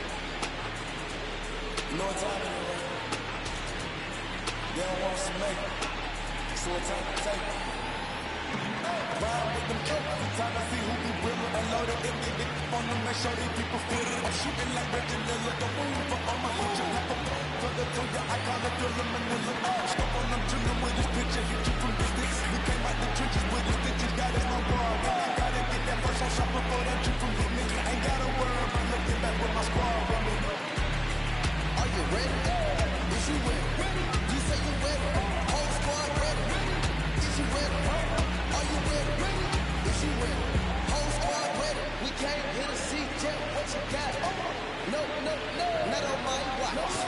S5: You know what time it is, right? They don't want us to make it. So what time to take it? Ride with them killers. It's time to see who be realer and loaded. It on them, make sure these people feel it. I'm shooting like Reggie Miller. The move for all my hoods. You have a for the two, yeah, I call it Thriller Manila. Stop on them, chillin' with this picture. Hit you from distance. We came out the trenches with the stitches. That is my bar. I gotta get that first on shot before that you from hit me. Ain't gotta worry about looking back with my squad with me. Are you ready? Is you ready? You say you ready? Whole squad ready? Is you ready? Are you ready? Is you ready? Whole squad ready? We came here to see Jay. What you got? No, not on my watch.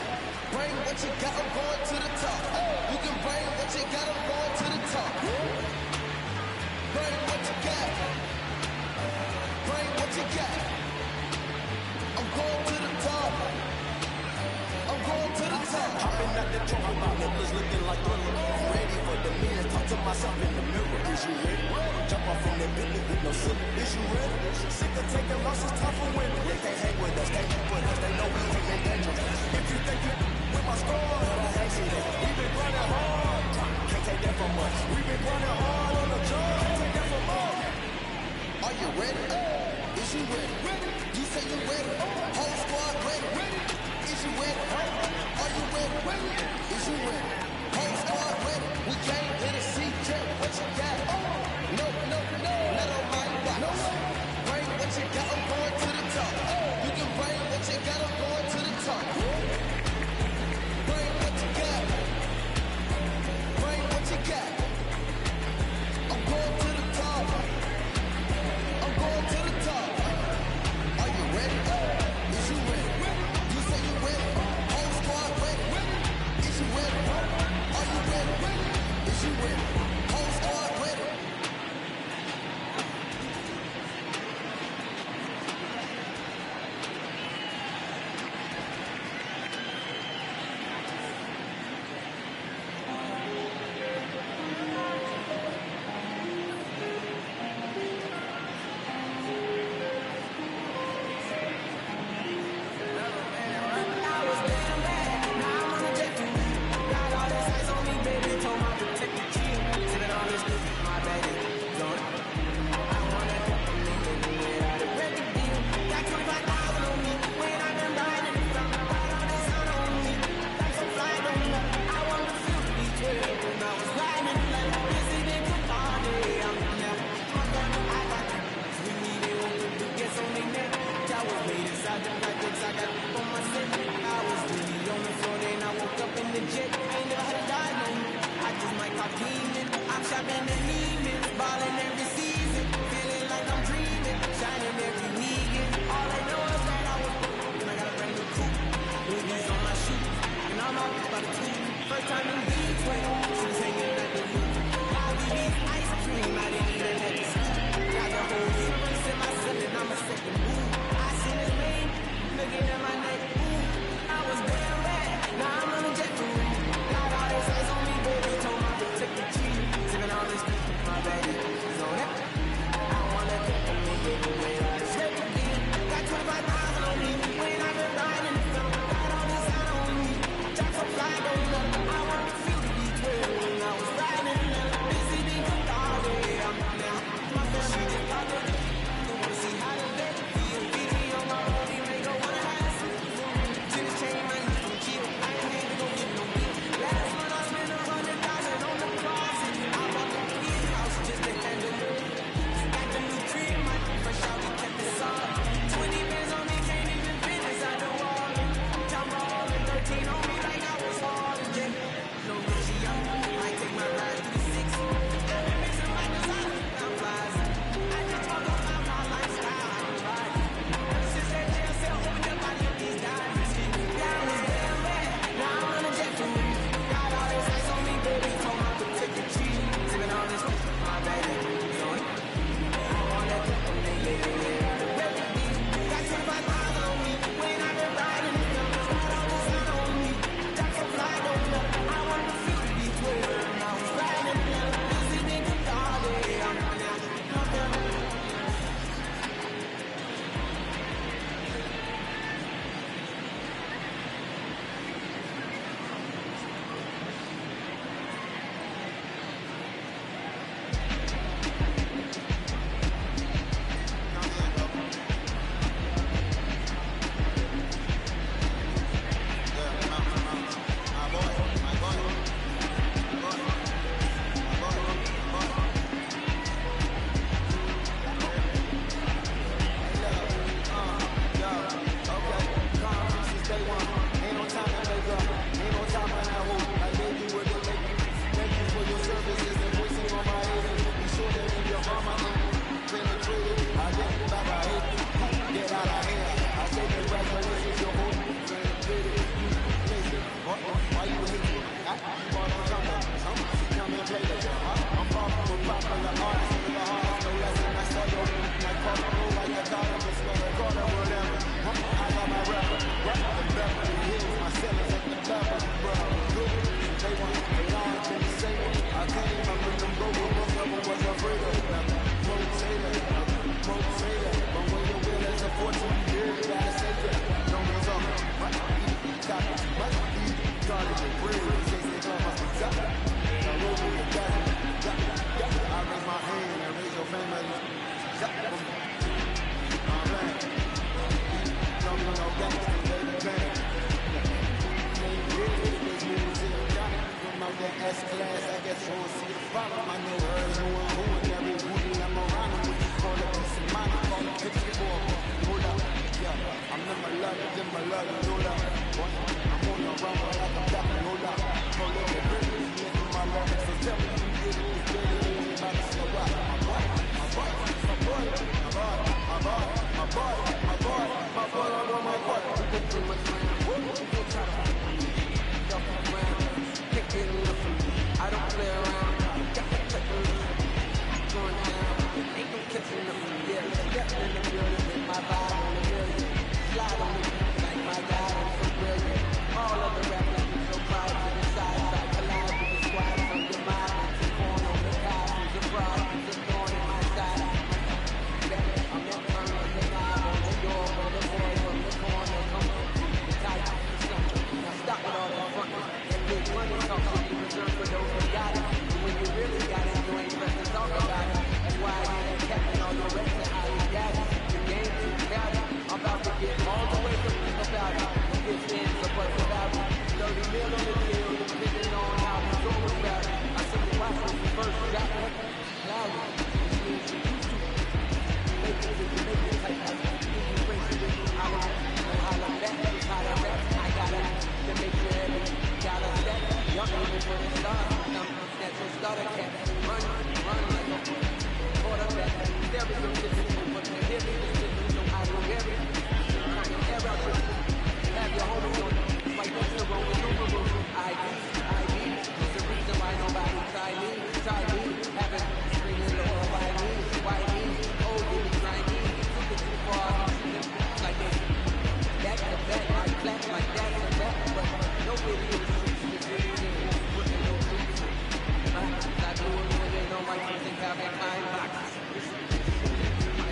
S5: Bring what you got, I'm going to the top. You can bring what you got, I'm going to the top. Bring what you got. Bring what you got. I'm going to the top. I'm going to the top. Hopping out the trunk, my nipples looking like Thriller. I'm ready for the millions. Talk to myself in the mirror. Is you ready? Jump off from that Bentley with no silly. Is you ready? Sick of taking losses, time for winning. They can't hang with us, can't keep with us. They know we ain't in danger. If you think you with my squad, I ain't see that. We been running hard. Can't take that from us. We been running hard on the job. Can't take that from us. Are you ready? Is you ready? You say you ready? Whole squad ready? Is you ready? Are you ready? Is you ready? Whole squad ready? We came here to see Jay. What you got? No, not on my watch. Bring what you got, I'm going to the top. You can bring what you got, I'm going to the top. Bring what you got. Bring what you got. I'm going to the top. I'm going to the top. Are you ready? Is you ready? You say you ready? Whole squad ready? Is you ready? Are you ready? Is you ready? Whole squad ready? S-class, I guess you won't see the problem. I know her, who and every booty I'm around with. Call it peace of mind, call it picture for me. Hold up, yeah, I'm in my love, hold up. I'm on the run like I'm back, hold up. Hold up, the rhythm is making my love. So tell me you get it, it's good, it ain't about to slow up. My boy, we go through my time, we go try to I don't play around. Got to take a look. Going down. Ain't no catching up. Yeah, stepping in the building with my vibe on the million. Slide on the beat like my God, I'm so brilliant. All of the rappers be so proud to the side. I collide with the squad from your mind. It's born on the path. Who's a fraud? Who's a thorn in my side? I'm in front of the knob on the door. For the boy from the corner. Come on. Tight. Now stop with all that front. Big money talk should be reserved for those who got it. When you really got it, you ain't pressed to talk about it. That's why I ain't capping all your rest and how you got it. The game too crowded. I'm about to get all the way to think about it. This ends up what's about it. 30 mil on the deal, depending on how we go about it. I said the watch when you first got it. Louder, which means you used to. Make it if you make it type of thing. You crazy with me, holla. No holla back, it's how I rap. I got it to make you heavy. Got a step, young aiming for the stars. That's your starter cap. Run like a quarterback. Stereotypical, but the hear me decision, so I will hear it. Air out your have your homies on. Like what's the wrong with numerals? ID. It's the reason why nobody tie me. Having screaming lower, why me? Oh, you be grinding. Took it too far. Like this. Back to back, I clap like that and that, but no video is putting no boots. I do it when they know my kids think having time boxes. My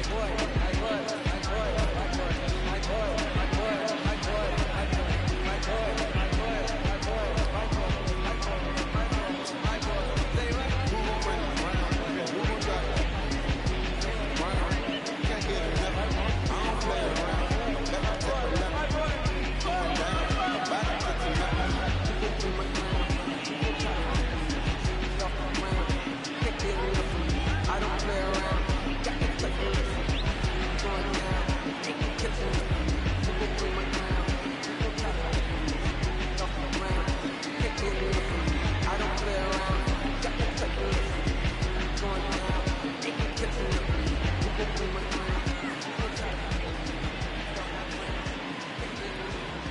S5: I don't play around. Got to take a look. Going down. Ain't no catching up. So go through my ground. Go try to off the ground. Can't get enough of me. I don't play around. Got to take a look. Going down. Ain't no catching up. So go through my ground. Go try to off the ground. Can't get enough of me.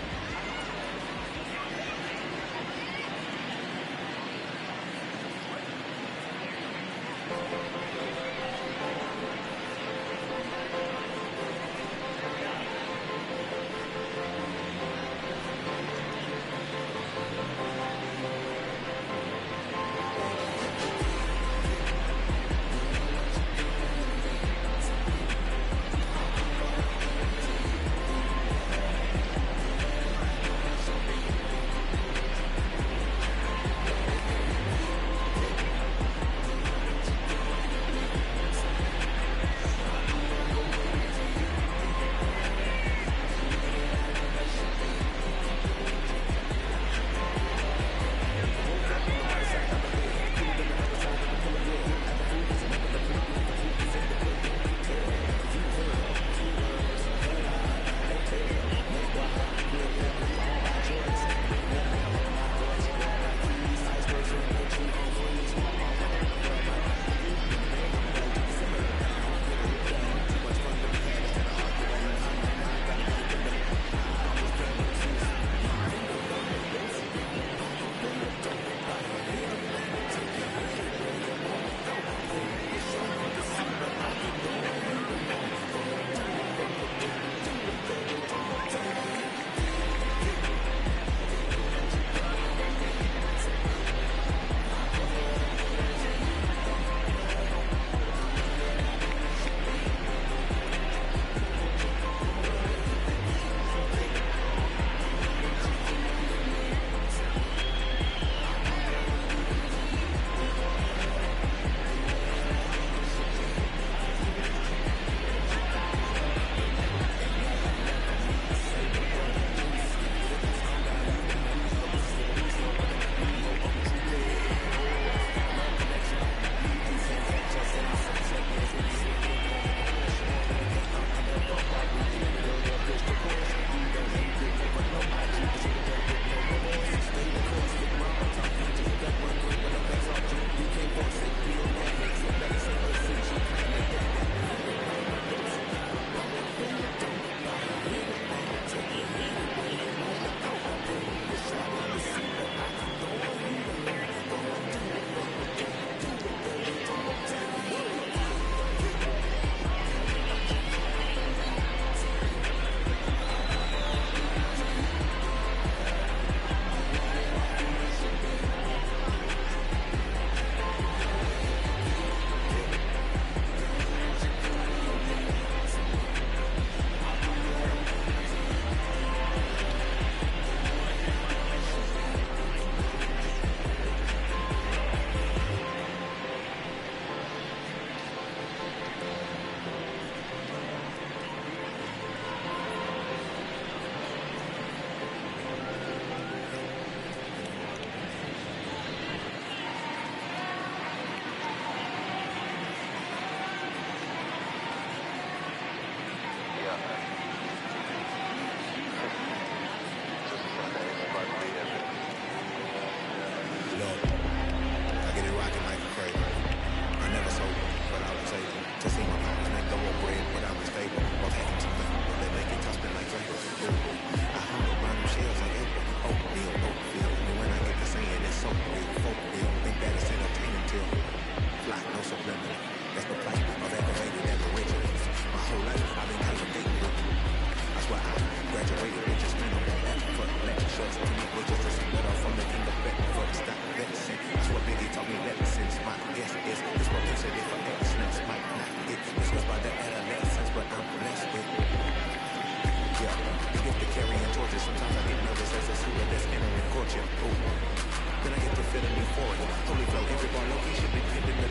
S5: euphoric. Holy flow, every bar low, he should be pimping the.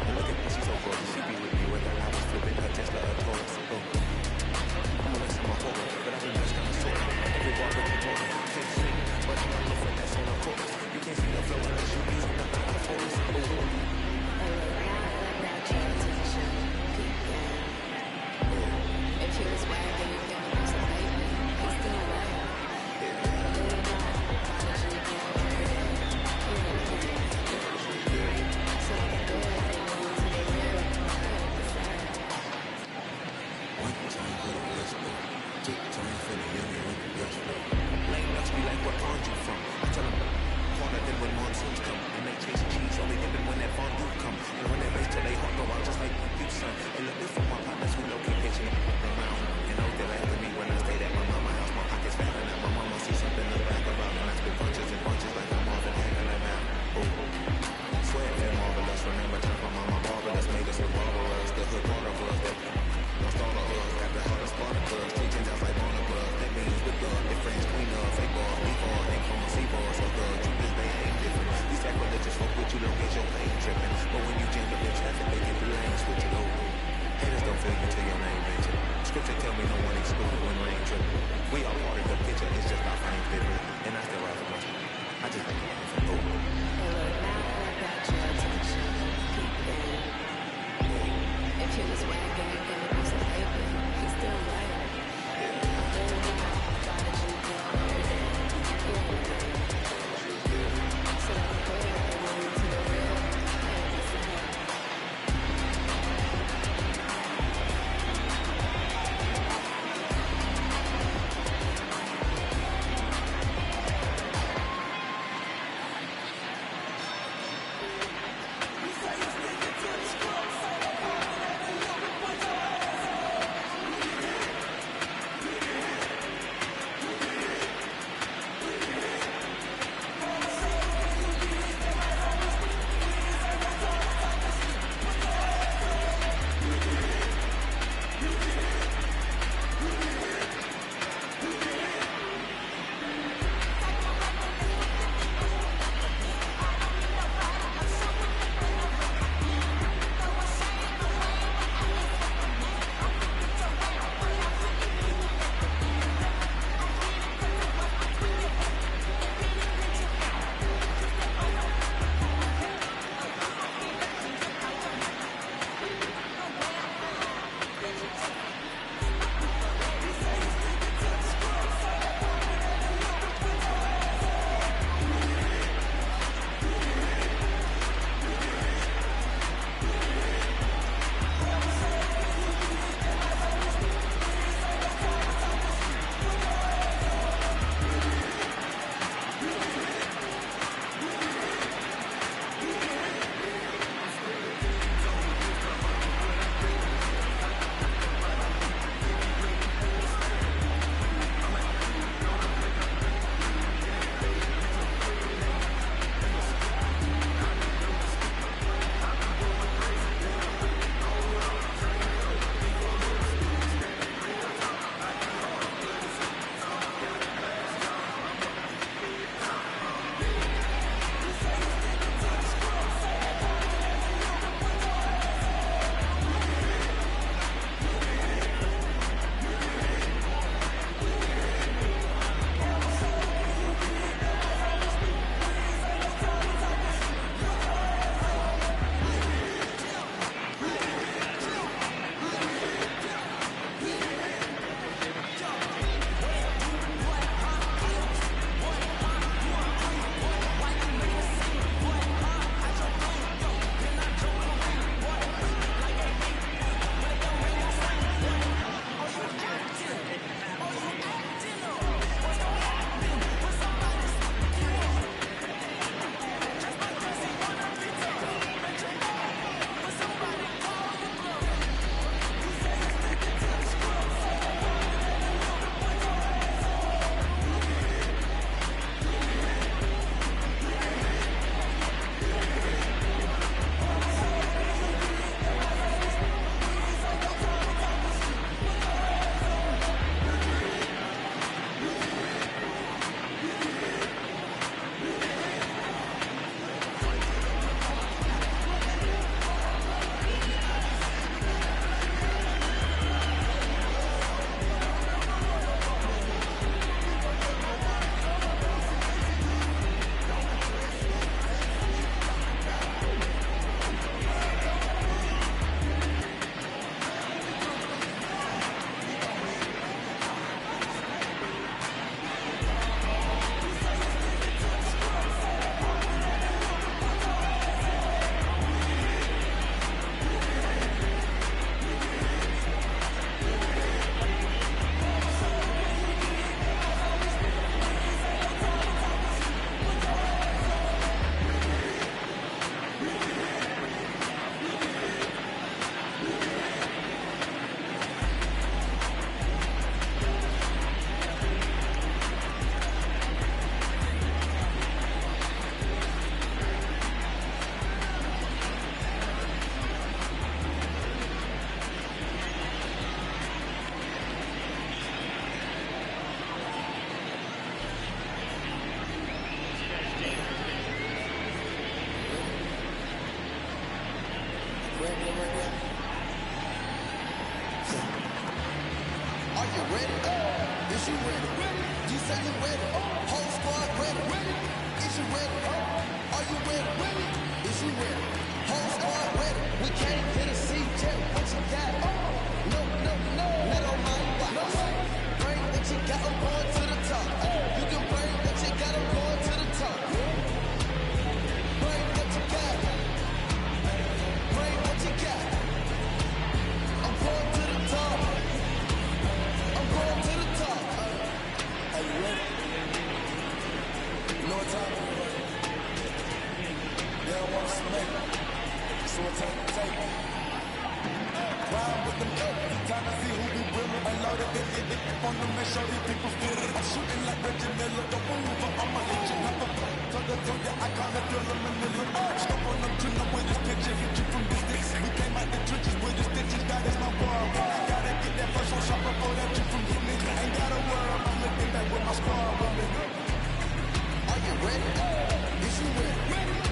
S5: And look at her, she's so gorgeous. She be with me with her loudest flipping her Tesla, a Taurus. I'm a mess, I'm a horror, but I've been blessed kind of sort. Every bar with the motor, can't sing, but I'm a little finesse on the chorus. You can't see the flow unless you use the chorus.
S6: If he was wagging, you give him some baby. He's still alive.
S5: Lane nuts be like, where aren't you from? I tell them, harder than when monsoons come. And they chase cheese, only dipping when that fondue come. And when they race till they hot, go out just like you, son. And look, this for my partners who low-key pitching around. And know they laugh at me when I stayed at my mama's house. My pockets fatter than my mama see something in the back of her. And I spit punches and punches like I'm Marvin Hagler now. Swear it feel marvelous. Remember time for mama marvelous. Made us look marvelous. The hood part of us that lost all of us. Got the hardest part of us. Teaching out like on the bus. That means with the difference between us. Fake ball, we fall, ain't come on C-ball. So the truth is they ain't different. We sacrilegious folk with you, don't get your pain tripping. But when you jam up in traffic, they get the lane, switch it over. Haters don't feel you till your name mentioned. Scripture tell me no one excluded when rain tripping. We all part of the picture, it's just our fame different. And I still ride for my I just like to ride for over.
S6: If he was wagging, you give him some baby. He's still alive.
S5: Are you ready? Is you ready? You say you ready? Whole squad ready? Is you ready? Are you ready? Is you ready? Whole squad ready? We came here to see Jeff. What you got? No, no, no. Let on my watch. Bring what you got. I'm going to the top. You can bring what you got. I'm going to the top. Bring what you got. Bring what you got. I'm going to the top. I'm going to the top. Are you ready? You know what time it is? They don't want us to make it. So what time to take it? Ride with them up. Time to see who be willing. Unloaded it on them and show these people feel it. I'm shooting like Reggie Miller. Don't move up. I'ma hit you. Have a told ya I kinda feel them in the look. Stop on them, you know when this picture hit you from distance. We came out the trenches with the stitches. That is my world. Gotta get that first on shot before that you from hitting it. Ain't got a world. I'm looking back with my squad with me. Are you ready? Is you ready?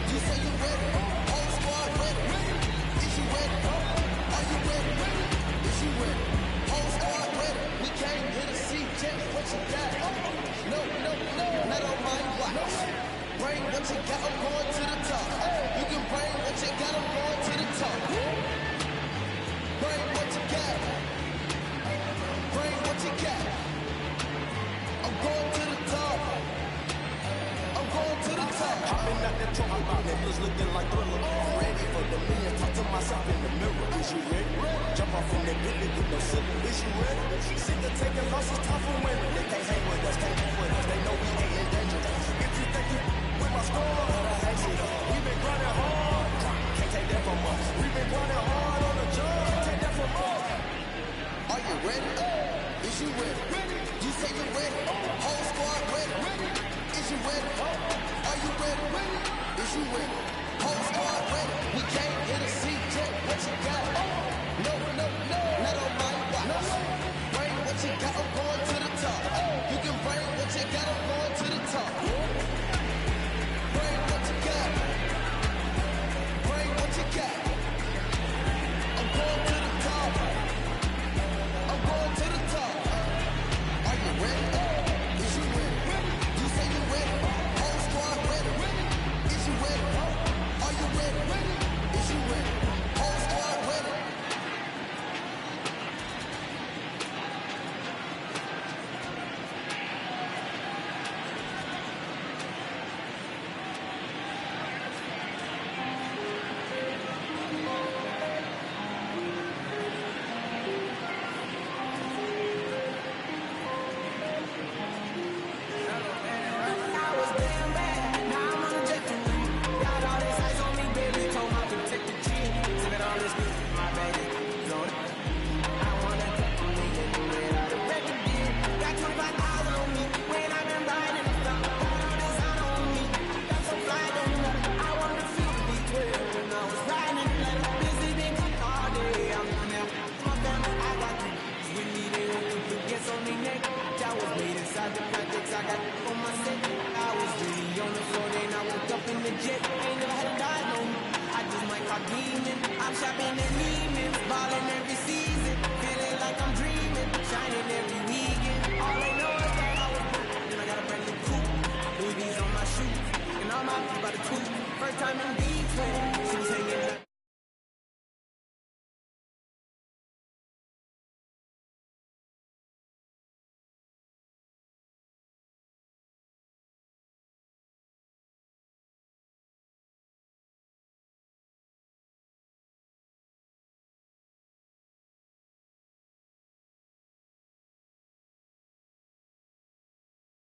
S5: You say you ready? Whole squad ready? Is you ready? Are you ready? Is you ready? Whole squad ready? We came here to see Jeff. What you got? No, no, no. Let on my watch. Bring what you got. I'm going to the top. You can bring what you got. I'm going to the top. Bring what you got. Bring what you got. I'm going to the top. I'm going to the top. Hopping out that truck about niggas looking like Thriller. Ready for the million. Talk to myself in the mirror. Is you ready? Jump off from that Bentley with no ceiling. Is you ready? Sick of taking losses, time for winning. They can't hang with us, can't hang with us. They know we ain't in danger. If you think you with my score.